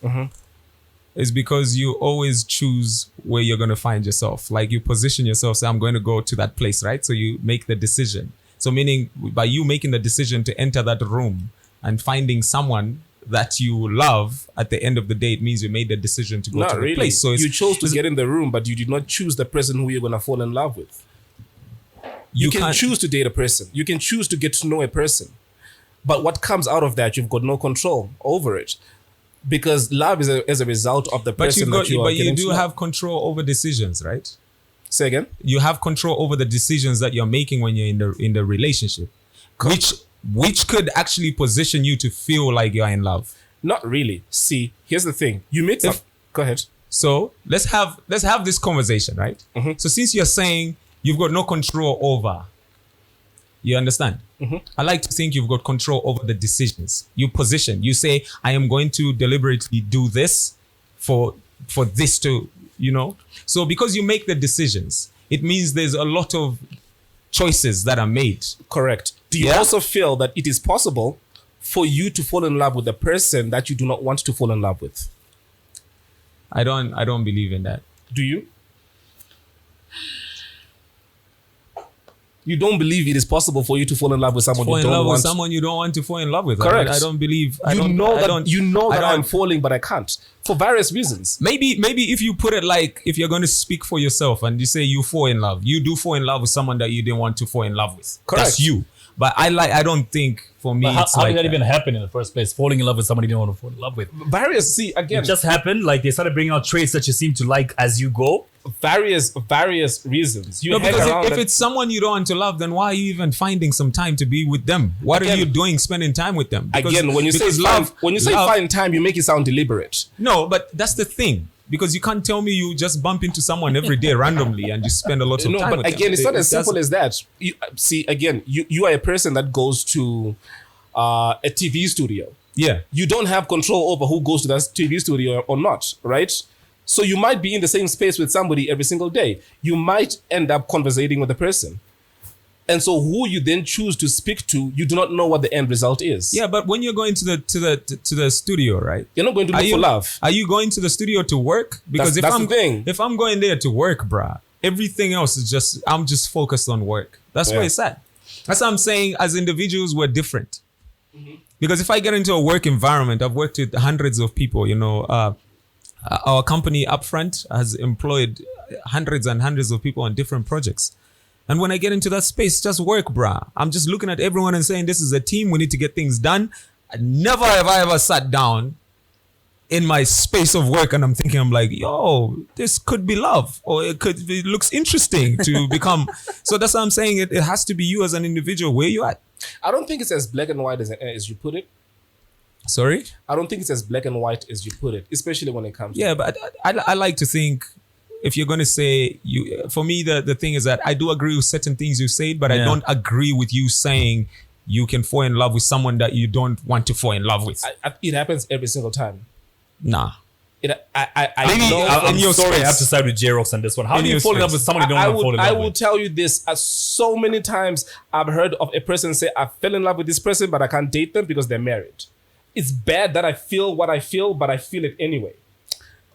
Is because you always choose where you're going to find yourself. Like you position yourself, say, I'm going to go to that place, right? So you make the decision. So meaning by you making the decision to enter that room and finding someone that you love, at the end of the day, it means you made the decision to go to the place. So you chose to get in the room, but you did not choose the person who you're going to fall in love with. You can choose to date a person. You can choose to get to know a person. But what comes out of that, you've got no control over it. Because love is as a result of the person that you are getting to know. But you do have control over decisions, right? Say again? You have control over the decisions that you're making when you're in the relationship, which could actually position you to feel like you're in love. Not really. See, here's the thing. You meet some. Go ahead. So let's have this conversation, right? So since you're saying you've got no control over, you understand? I like to think you've got control over the decisions. You position. You say, I am going to deliberately do this for this to, So because you make the decisions, it means there's a lot of choices that are made. Correct. Do you also feel that it is possible for you to fall in love with a person that you do not want to fall in love with? I don't believe in that. Do you? You don't believe it is possible for you to fall in love with someone Fall you in don't love want? with someone you don't want to fall in love with. Correct. I don't believe. You know that I'm falling, but I can't for various reasons. Maybe if you put it like, if you're going to speak for yourself and you say you fall in love, you do fall in love with someone that you didn't want to fall in love with. Correct. That's you. But I don't think for me How, it's how like did that even happen in the first place? Falling in love with somebody you didn't want to fall in love with. Various, see, again, It just happened. Like they started bringing out traits that you seem to like as you go. various reasons. You No, hang because around if that- it's someone you don't want to love, then why are you even finding some time to be with them? What Again- are you doing spending time with them? again, when you say because find time, you make it sound deliberate. No, but that's the thing. Because you can't tell me you just bump into someone every day randomly and you spend a lot of No, time but with again, them. it's not as doesn't- simple as that. You, see, again, you are a person that goes to a TV studio. Yeah. You don't have control over who goes to that TV studio or not, right? So you might be in the same space with somebody every single day. You might end up conversating with the person. And so who you then choose to speak to, you do not know what the end result is. Yeah, but when you're going to the studio, right? You're not going to look for love. Are you going to the studio to work? Because That's the thing. if I'm going there to work, bruh, everything else is just, I'm just focused on work. That's where Yeah. it's at. That's what I'm saying. As individuals, we're different. Because if I get into a work environment, I've worked with hundreds of people, you know, our company Upfront has employed hundreds and hundreds of people on different projects. And when I get into that space, just work, bruh. I'm just looking at everyone and saying, this is a team. We need to get things done. Never have I ever sat down in my space of work and I'm thinking, I'm like, yo, this could be love, or it looks interesting to become. So that's what I'm saying. It has to be you as an individual. Where you at? I don't think it's as black and white as you put it. Sorry? I don't think it's as black and white as you put it, especially when it comes to Yeah, but I like to think, if you're going to say you, for me, the thing is that I do agree with certain things you said, but I don't agree with you saying you can fall in love with someone that you don't want to fall in love with. it happens every single time. Nah. Maybe I'm in your sorry, I space. have to side with J-Rox on this one. How In do you your fall in love space. with someone you don't want to fall in I love will with? tell you this. So many times I've heard of a person say, I fell in love with this person, but I can't date them because they're married. It's bad that I feel what I feel, but I feel it anyway.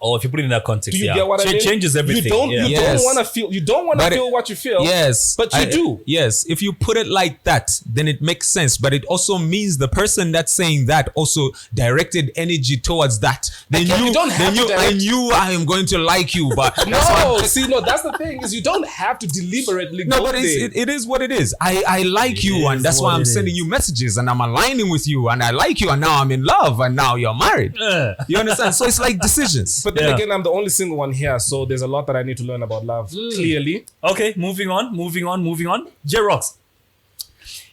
Oh, if you put it in that context, Do you yeah. get what I mean? It changes everything. You don't Yes. want to feel. You don't want to But feel what you feel. Yes. but you do. Yes. If you put it like that, then it makes sense. But it also means the person that's saying that also directed energy towards that. Then Okay, you don't have to direct- I knew I am going to like you, but that's No, what- see, no. That's the thing is you don't have to deliberately. No, go but there. it is what it is. I like you, and is that's why what I'm it sending is. you messages, and I'm aligning with you, and I like you, and now I'm in love, and now you're married. You understand? So it's like decisions. But then Yeah. again, I'm the only single one here, so there's a lot that I need to learn about love. Clearly, Okay, moving on. J-Rox,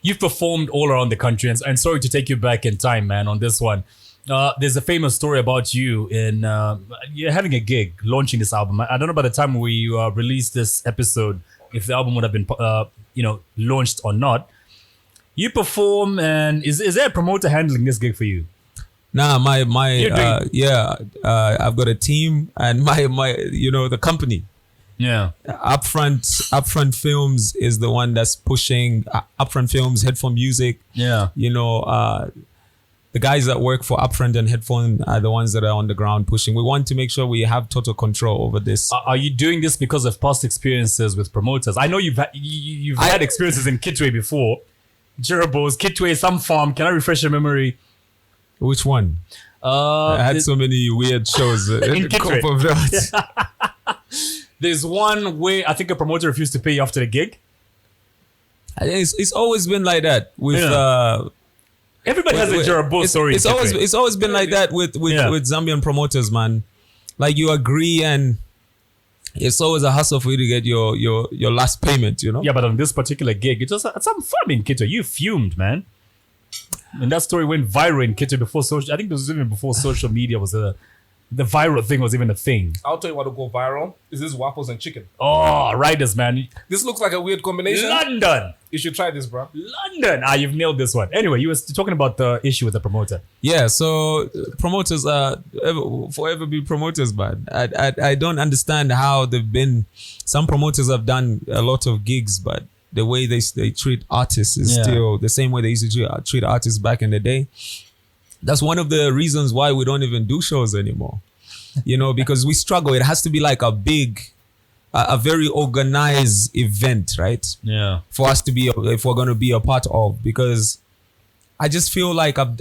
you've performed all around the country, and sorry to take you back in time, man, on this one. There's a famous story about you in you're having a gig, launching this album. I don't know by the time we release this episode if the album would have been launched or not. You perform, and is there a promoter handling this gig for you? Nah, my You're doing- I've got a team, and my the company. Yeah. Upfront Films is the one that's pushing Upfront Films, Headphone Music. Yeah. The guys that work for Upfront and Headphone are the ones that are on the ground pushing. We want to make sure we have total control over this. Are you doing this because of past experiences with promoters? I know you've had experiences in Kitwe before. Jerobo's, Kitwe, some farm. Can I refresh your memory? Which one? I had so many weird shows. In Kitwe. There's one where I think a promoter refused to pay you after the gig. It's always been like that with. Everybody has a Jerobo story. It's always been like that with Zambian promoters, man. Like you agree, and it's always a hassle for you to get your last payment. Yeah, but on this particular gig, it was at some farm in Kitwe. You fumed, man. And that story went viral in Kitwe before social. I think it was even before social media was the viral thing was even a thing. I'll tell you what will go viral. Is this waffles and chicken? Oh, riders, man. This looks like a weird combination. London. You should try this, bro. London. You've nailed this one. Anyway, you were talking about the issue with the promoter. Yeah, so promoters forever be promoters, man. I don't understand how they've been. Some promoters have done a lot of gigs, but the way they treat artists is still the same way they used to treat artists back in the day. That's one of the reasons why we don't even do shows anymore. You know, because we struggle. It has to be like a very organized event, right? Yeah. For us to be, if we're going to be a part of, because I just feel like I've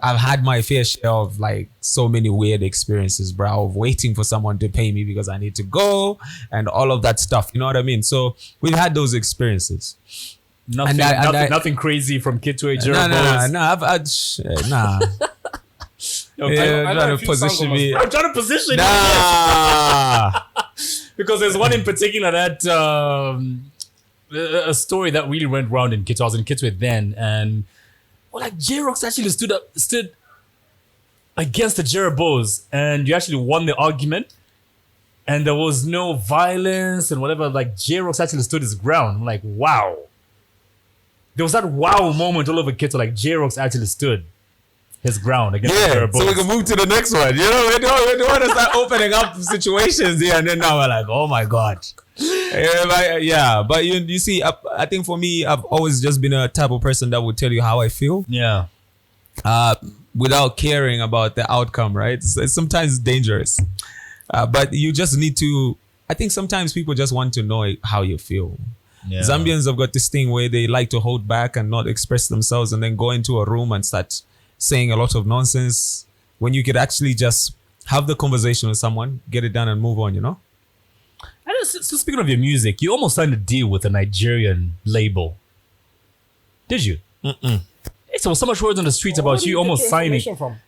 had my fair share of like so many weird experiences, bro, of waiting for someone to pay me because I need to go and all of that stuff. You know what I mean? So we've had those experiences. Nothing crazy from kid to age. Nah. I'm trying to position me. I'm trying to position you. Because there's one in particular that a story that really went round in Kitwe. I was in Kitwe then, and like J-Rox actually stood against the Jerabos, and you actually won the argument, and there was no violence and whatever. Like J-Rox actually stood his ground. I'm like, wow. There was that wow moment all over Kitwe. Like J-Rox actually stood his ground against the Jerabos. So we can move to the next one. You know, we don't want to start opening up situations here, and then now we're like, oh my god. But you see, I think for me, I've always just been a type of person that would tell you how I feel. Yeah. Without caring about the outcome, right? It's sometimes dangerous. But you just need to, I think sometimes people just want to know how you feel. Yeah. Zambians have got this thing where they like to hold back and not express themselves and then go into a room and start saying a lot of nonsense when you could actually just have the conversation with someone, get it done and move on, you know? So speaking of your music, you almost signed a deal with a Nigerian label. Did you? So so much words on the streets about you almost signing.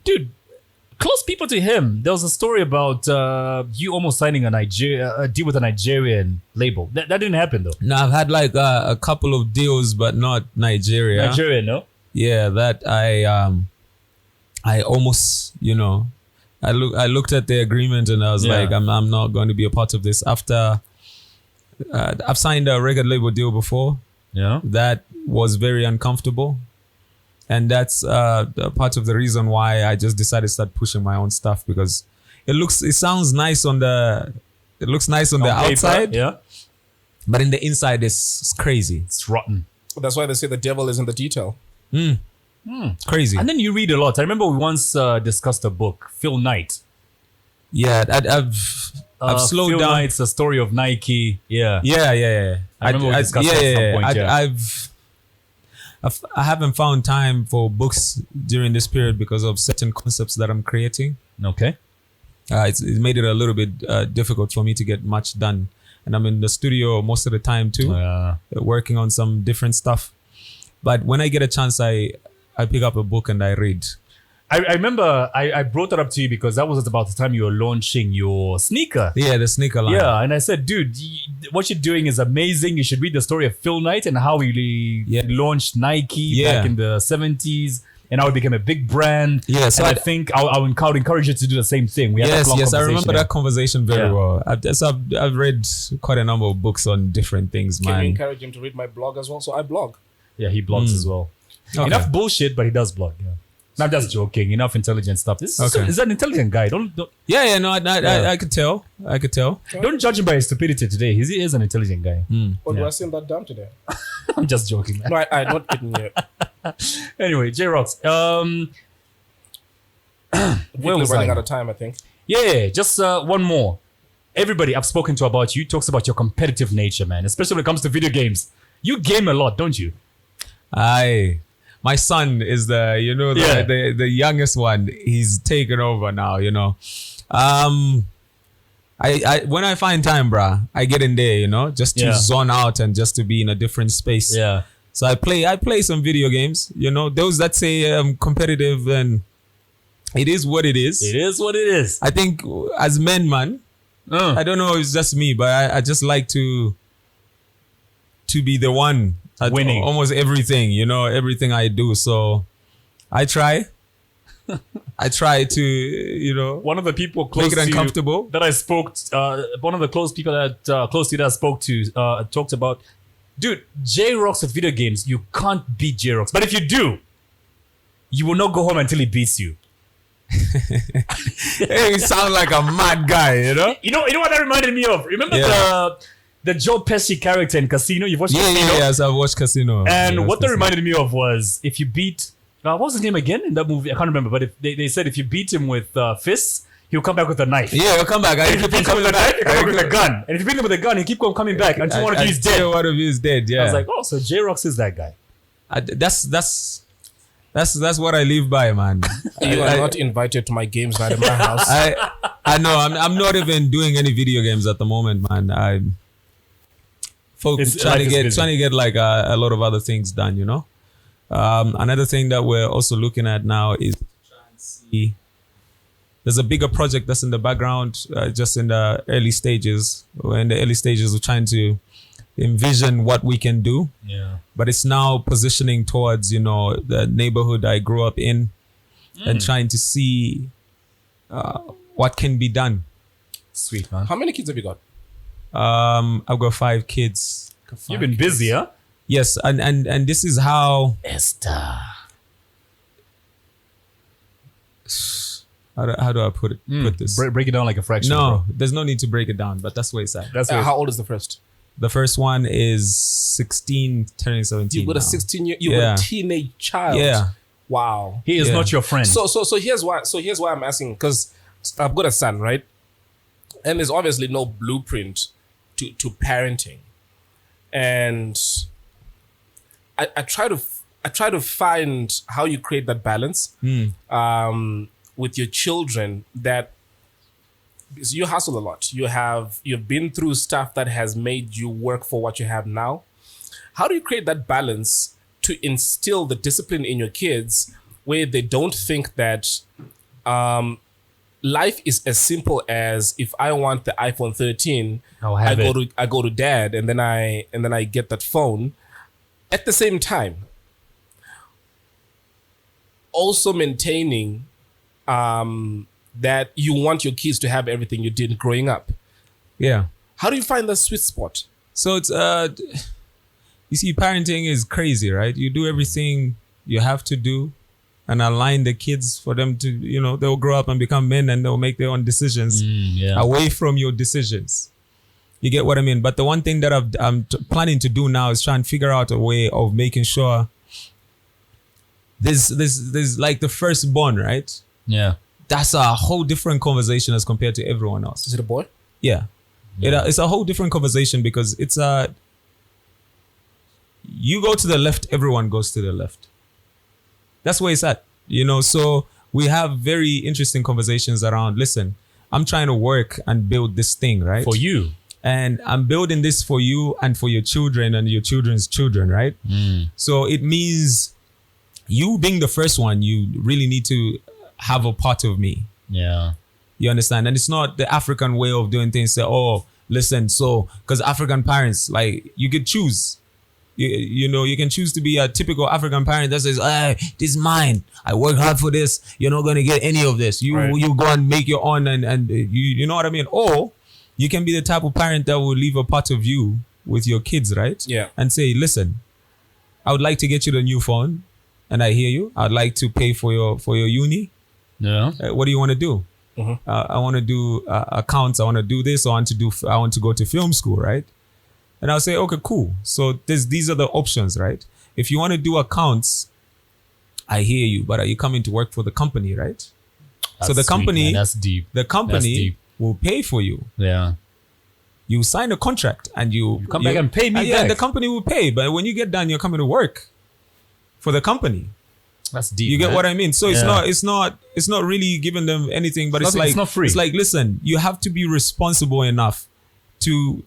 Dude, close people to him. There was a story about you almost signing a deal with a Nigerian label. That didn't happen though. No, I've had like a couple of deals, but not Nigeria. Nigeria, no? Yeah, that I almost, you know, I looked at the agreement and I was like, I'm not going to be a part of this. After I've signed a record label deal before. Yeah. That was very uncomfortable. And that's part of the reason why I just decided to start pushing my own stuff, because it sounds nice on the outside. Paper, yeah. But in the inside it's crazy. It's rotten. That's why they say the devil is in the detail. Crazy. And then you read a lot. I remember we once discussed a book, Phil Knight. Yeah, I've slowed Phil down. Knight's The Story of Nike. Yeah. Yeah. I remember we discussed that at some point. I haven't found time for books during this period because of certain concepts that I'm creating. Okay. It's made it a little bit difficult for me to get much done. And I'm in the studio most of the time too, working on some different stuff. But when I get a chance, I pick up a book and I read. I remember I brought that up to you because that was about the time you were launching your sneaker. Yeah, the sneaker line. Yeah, and I said, dude, what you're doing is amazing. You should read the story of Phil Knight and how he launched Nike back in the 70s and how it became a big brand. Yeah, so and I think I would encourage you to do the same thing. We had yes, I remember that conversation very well. I've read quite a number of books on different things, man. Can we encourage him to read my blog as well? So I blog. Yeah, he blogs as well. Okay. Enough bullshit, but he does blog. Yeah. No, I'm just joking. Enough intelligent stuff. Is that an intelligent guy? Don't. I could tell. Don't judge him by his stupidity today. He is an intelligent guy. Or do I seem that dumb today? I'm just joking, man. No, I'm not kidding you. Anyway, J-Rox. We're running out of time, I think. Yeah, just one more. Everybody I've spoken to about you talks about your competitive nature, man. Especially when it comes to video games. You game a lot, don't you? My son is the youngest one. He's taken over now, you know. I when I find time, bruh, I get in there, you know, just to zone out and just to be in a different space. Yeah. So I play some video games, you know, those that say competitive, and it is what it is. It is what it is. I think as men, man, I don't know if it's just me, but I just like to be the one at winning almost everything, you know, everything I do. So I try to, you know, one of the people close make it uncomfortable to that I spoke one of the close people that close to you that I spoke to talked about, dude, J-Rox with video games, you can't beat J-Rox, but if you do, you will not go home until he beats you. Hey, you sound like a mad guy, you know. You know what that reminded me of? Remember the Joe Pesci character in Casino. You've watched Casino? Yes, I've watched Casino. And what that reminded me of was if you beat, what was his name again in that movie? I can't remember, but if they said if you beat him with fists, he'll come back with a knife. Yeah, he'll come back. If you beat him with a knife, he'll come back with a gun. And if you beat him with a gun, he'll keep on coming back until one of you is dead. One of you is dead, yeah. I was like, oh, so J-Rox is that guy. That's what I live by, man. You are not invited to my games night in my house. I know. I'm not even doing any video games at the moment, man. I'm trying to get like a lot of other things done. You know. Another thing that we're also looking at now is to try and see. There's a bigger project that's in the background, just in the early stages. We're in the early stages of trying to envision what we can do. Yeah. But it's now positioning towards, the neighborhood I grew up in and trying to see what can be done. Sweet, man. How many kids have you got? I've got 5 kids. You've been busy, huh? Yes, and this is how Esther. how do I put this? Break it down like a fraction. No, there's no need to break it down, but that's where it's at. That's where How old is the first? The first one is 16, turning 17. You got a now. 16-year, you got a teenage child. Yeah. Wow. he is not your friend. So here's why I'm asking, because I've got a son, right? And there's obviously no blueprint to parenting. And I try to find how you create that balance with your children, that because you hustle a lot. You've been through stuff that has made you work for what you have now. How do you create that balance to instill the discipline in your kids where they don't think that life is as simple as, if I want the iPhone 13, I go to dad and then I get that phone. At the same time, also maintaining that you want your kids to have everything you did growing up. Yeah. How do you find the sweet spot? So it's you see, parenting is crazy, right? You do everything you have to do and align the kids for them to, they'll grow up and become men and they'll make their own decisions away from your decisions. You get what I mean? But the one thing that I'm planning to do now is try and figure out a way of making sure there's like the firstborn, right? Yeah. That's a whole different conversation as compared to everyone else. Is it a boy? Yeah. It's a whole different conversation because it's you go to the left, everyone goes to the left. That's where it's at, so we have very interesting conversations around, listen, I'm trying to work and build this thing, right? For you. And I'm building this for you and for your children and your children's children, right? So it means you being the first one, you really need to have a part of me. Yeah. You understand? And it's not the African way of doing things. Say, oh, listen, so, because African parents, like, you could choose. You can choose to be a typical African parent that says, hey, this is mine. I work hard for this. You're not going to get any of this. You go and make your own and you know what I mean? Or you can be the type of parent that will leave a part of you with your kids, right? Yeah. And say, listen, I would like to get you the new phone. And I hear you. I'd like to pay for your uni. Yeah. What do you want to do? I want to do accounts. I want to do this. I want to go to film school, right? And I'll say, okay, cool. So these are the options, right? If you want to do accounts, I hear you, but are you coming to work for the company, right? So the company, that's deep. The company will pay for you. Yeah. You sign a contract and you come back and pay me back. Yeah, the company will pay, but when you get done, you're coming to work for the company. That's deep. You get what I mean? So it's not really giving them anything, but it's not free. It's like, listen, you have to be responsible enough to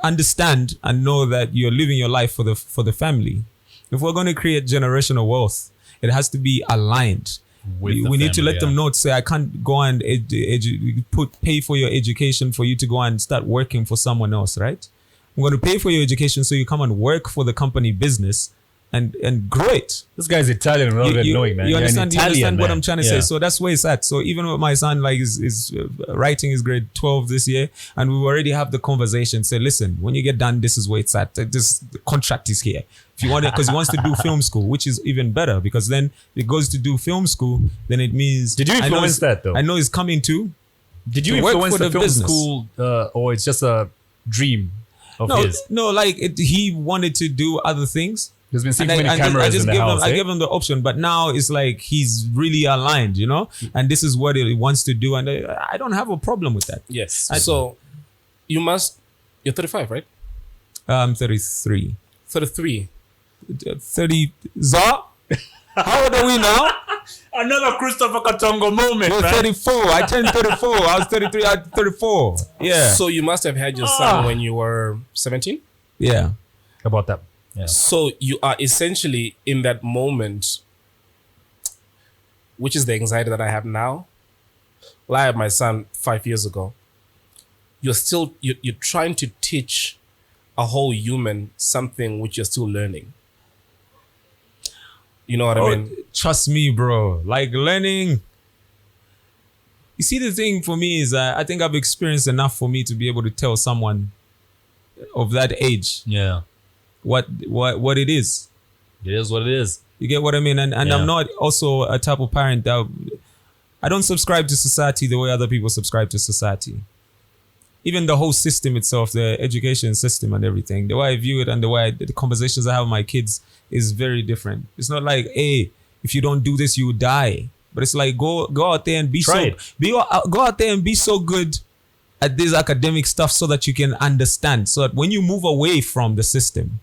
understand and know that you're living your life for the family. If we're going to create generational wealth, it has to be aligned. We need to let them know to say, I can't go and pay for your education for you to go and start working for someone else, right? I'm going to pay for your education so you come and work for the company business and grow it. This guy's Italian rather than knowing, man. You understand what I'm trying to say? Yeah. So that's where it's at. So even with my son, like, is writing his grade 12 this year, and we already have the conversation. Say, listen, when you get done, this is where it's at. The contract is here. If you want it, because he wants to do film school, which is even better, because then if he goes to do film school, then it means. Did you influence that though? I know he's coming to. Did you influence the film school, or it's just a dream? of no, his? no, like he wanted to do other things. There's been so And many cameras in the house. I gave him the option, but now it's like he's really aligned, you know, and this is what he wants to do, and I don't have a problem with that. Yes. So you're 35, right? I'm 33. 33. 30. Za? How old are we now? Another Christopher Katongo moment, We're man. 34. I turned 34. I was 33. I 34. Yeah. So you must have had your son when you were 17? Yeah. About that. Yeah. So you are essentially in that moment, which is the anxiety that I have now. Well, I had my son 5 years ago. You're trying to teach a whole human something which you're still learning. You know what I mean? Trust me, bro. Like learning. You see, the thing for me is I think I've experienced enough for me to be able to tell someone of that age Yeah. what it is. It is what it is. You get what I mean? And Yeah. I'm not also a type of parent that I don't subscribe to society the way other people subscribe to society. Even the whole system itself, the education system and everything, the way I view it and the conversations I have with my kids is very different. It's not like, hey, if you don't do this, you die. But it's like go out there and go out there and be so good at this academic stuff so that you can understand. So that when you move away from the system,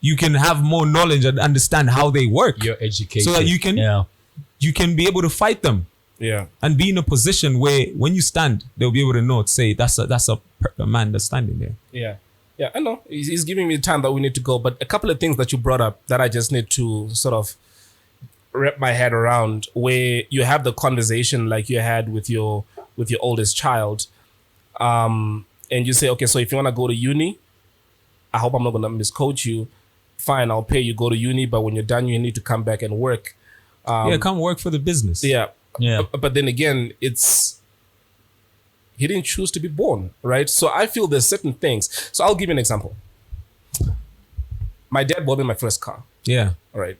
you can have more knowledge and understand how they work. You're educated. So that you can be able to fight them. Yeah. And be in a position where when you stand, they'll be able to know, say, that's a man that's standing there. Yeah. Yeah, I know. He's giving me time that we need to go. But a couple of things that you brought up that I just need to sort of wrap my head around, where you have the conversation like you had with your oldest child. And you say, okay, so if you want to go to uni, I hope I'm not going to miscoach you. Fine, I'll pay you, go to uni. But when you're done, you need to come back and work. Come work for the business. Yeah. Yeah. But then again, he didn't choose to be born, right? So I feel there's certain things. So I'll give you an example. My dad bought me my first car. Yeah. All right.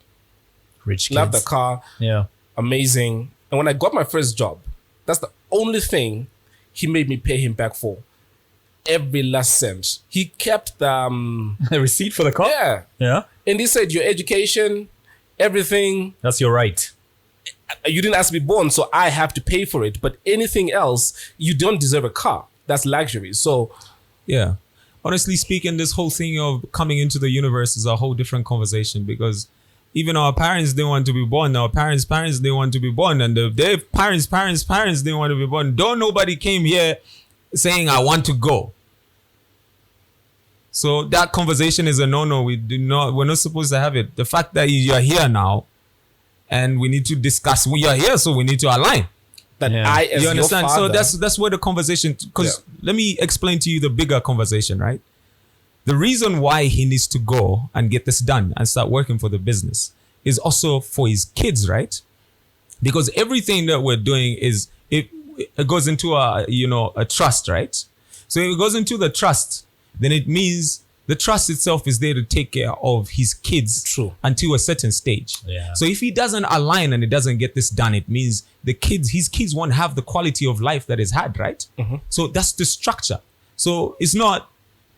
Rich kids. Loved the car. Yeah. Amazing. And when I got my first job, that's the only thing he made me pay him back for. Every last cent. He kept the The receipt for the car? yeah. Yeah. And he said, your education, everything, That's your right. you didn't ask to be born, so I have to pay for it. But anything else, you don't deserve a car. That's luxury. So Yeah. Honestly speaking, this whole thing of coming into the universe is a whole different conversation, because even our parents didn't want to be born. Our parents didn't want to be born. And their parents didn't want to be born. Nobody came here saying, I want to go. So that conversation is a no-no. We're not supposed to have it. The fact that you're here now and we need to discuss, we are here, so we need to align. that Yeah. I, as You understand? your father, So that's where the conversation, because let me explain to you the bigger conversation, right? The reason why he needs to go and get this done and start working for the business is also for his kids, right? Because everything that we're doing is, it goes into a trust, right? So if it goes into the trust, then it means the trust itself is there to take care of his kids until a certain stage. Yeah. So if he doesn't align and he doesn't get this done, it means his kids won't have the quality of life that he's had, right? So that's the structure. So it's not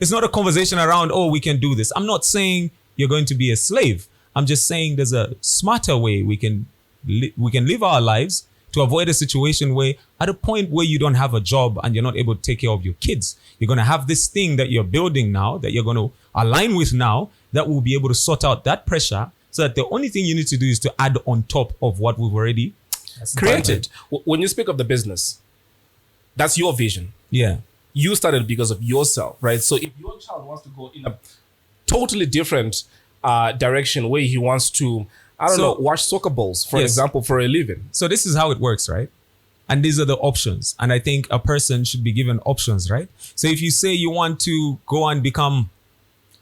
a conversation around, oh, we can do this. I'm not saying you're going to be a slave. I'm just saying there's a smarter way we can live our lives to avoid a situation where at a point where you don't have a job and you're not able to take care of your kids, you're going to have this thing that you're building now, that you're going to align with now, that will be able to sort out that pressure, so that the only thing you need to do is to add on top of what we've already created. When you speak of the business, that's your vision. Yeah. You started because of yourself, right? So if your child wants to go in a totally different direction, where he wants to, watch soccer balls, for example, for a living. So this is how it works, right? And these are the options. And I think a person should be given options, right? So if you say you want to go and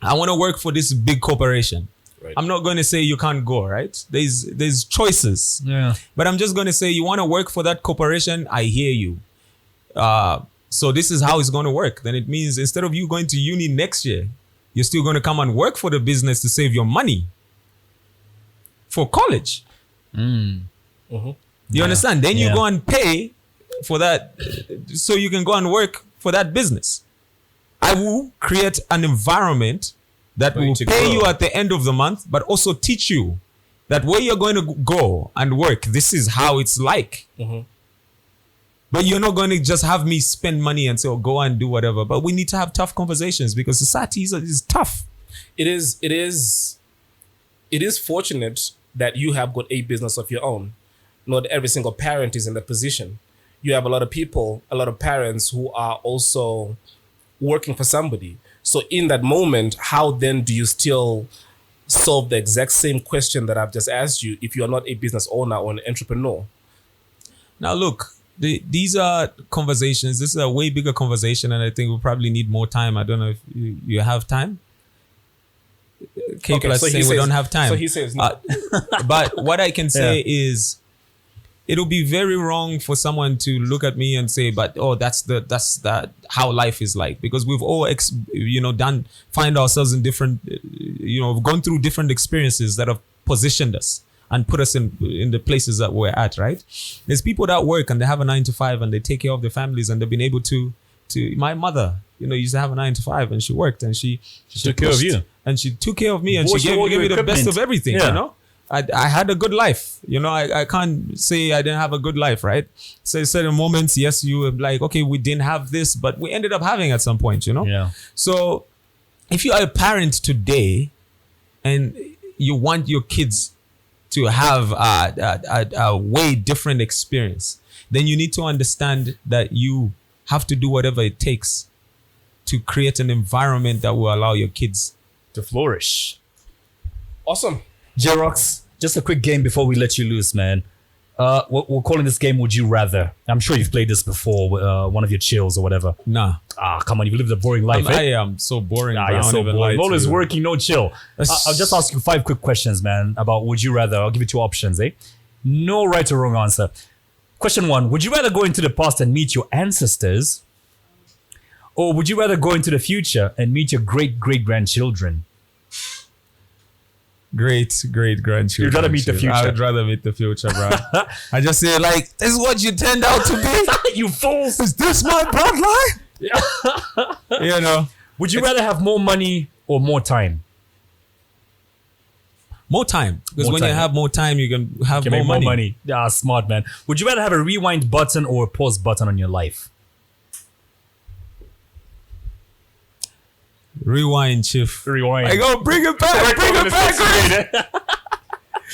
I want to work for this big corporation. Right. I'm not going to say you can't go, right? There's choices. Yeah. But I'm just going to say you want to work for that corporation. I hear you. So this is how it's going to work. Then it means instead of you going to uni next year, you're still going to come and work for the business to save your money for college. You understand? Then you go and pay for that, so you can go and work for that business. I will create an environment that will pay you at the end of the month, but also teach you that where you're going to go and work, this is how it's like. Mm-hmm. But you're not going to just have me spend money and say, oh, go and do whatever. But we need to have tough conversations because society is tough. It is fortunate that you have got a business of your own. Not every single parent is in that position. You have a lot of people, a lot of parents who are also working for somebody. So in that moment, how then do you still solve the exact same question that I've just asked you if you're not a business owner or an entrepreneur? Now, look, these are conversations. This is a way bigger conversation, and I think we probably need more time. I don't know if you have time. Okay, so saying we don't have time. So he says no. But what I can say is, it'll be very wrong for someone to look at me and say, "But that's how life is like," because we've all find ourselves in different, we've gone through different experiences that have positioned us and put us in the places that we're at. Right? There's people that work and they have a 9-to-5 and they take care of their families and they've been able to. My mother, used to have a 9-to-5 and she worked and she took care of you. And she took care of me and she gave me the best of everything, I had a good life. I can't say I didn't have a good life, right? So certain moments, yes, you were like, okay, we didn't have this, but we ended up having at some point, Yeah. So if you are a parent today and you want your kids to have a way different experience, then you need to understand that you have to do whatever it takes to create an environment that will allow your kids to flourish. Awesome. Roxs, just a quick game before we let you loose, man. We're calling this game Would You Rather. I'm sure you've played this before, one of your chills or whatever. Nah. Come on, you've lived a boring life. I am so boring. You're so boring. Always working, no chill. I'll just ask you 5 quick questions, man, about Would You Rather. I'll give you 2 options, eh? No right or wrong answer. Question 1, would you rather go into the past and meet your ancestors? Or would you rather go into the future and meet your great-great-grandchildren? Great-great-grandchildren. You'd rather meet the future? I would rather meet the future, bro. I just say, this is what you turned out to be? You fools! Is this my bloodline? Would you rather have more money or more time? More time. Because when you have more time, you can have more money. Yeah, smart, man. Would you rather have a rewind button or a pause button on your life? Rewind, chief. Rewind. I go, bring it back.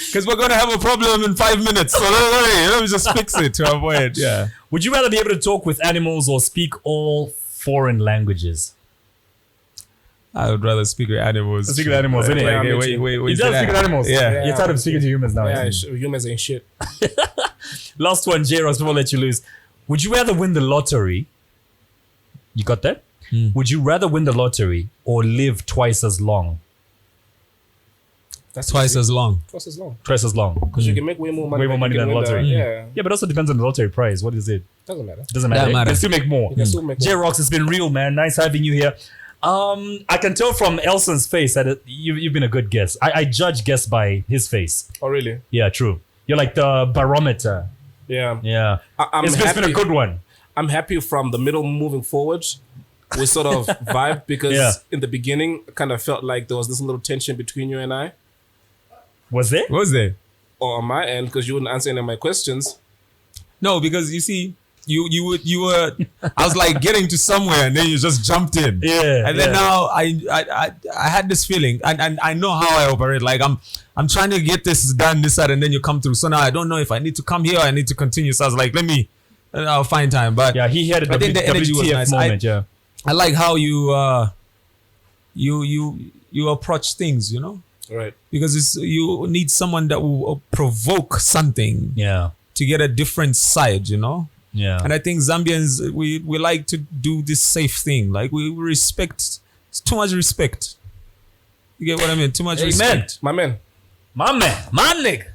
Because we're going to have a problem in 5 minutes. So let me just fix it to avoid. Yeah. Would you rather be able to talk with animals or speak all foreign languages? I would rather speak with animals. Speak with animals, innit? Wait. You just speak with animals? Yeah. You're tired of speaking to humans now. Yeah, humans ain't shit. Last one, Roxs, before I let you lose. Would you rather win the lottery? You got that? Would you rather win the lottery or live twice as long? That's twice as long. Twice as long. Twice as long. Because you can make way more money. Way more money than the lottery. Yeah, but also depends on the lottery price. What is it? Doesn't matter. Doesn't matter. You can still make more. You can still make more. Roxs, it's been real, man. Nice having you here. I can tell from Elson's face that you've been a good guest. I judge guests by his face. Oh, really? Yeah, true. You're like the barometer. Yeah. Yeah. It's been a good one. I'm happy from the middle moving forward. We sort of vibe because in the beginning, I kind of felt like there was this little tension between you and I. Was there? Or on my end, because you wouldn't answer any of my questions. No, because you see, you were. I was like getting to somewhere, and then you just jumped in. Yeah. And then now I had this feeling, and I know how I operate. Like I'm trying to get this done, this side, and then you come through. So now I don't know if I need to come here or I need to continue. So I was like, I'll find time. But yeah, he had a the energy was nice. moment. I like how you approach things, Right. Because you need someone that will provoke something. Yeah. To get a different side, Yeah. And I think Zambians, we like to do this safe thing. Like we respect. It's too much respect. You get what I mean? Too much respect. My man. My nigga.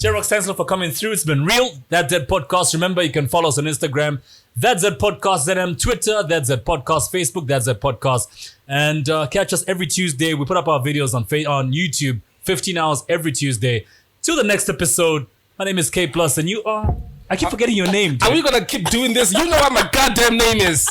Roxs, thanks a lot for coming through. It's been real. That Zed Podcast. Remember, you can follow us on Instagram. That's Zed Podcast ZM, Twitter. That's Zed Podcast, Facebook. That's Zed Podcast. And catch us every Tuesday. We put up our videos on YouTube, 15 hours every Tuesday. Till the next episode. My name is K+, and you are... I keep forgetting your name, dude. Are we going to keep doing this? You know what my goddamn name is.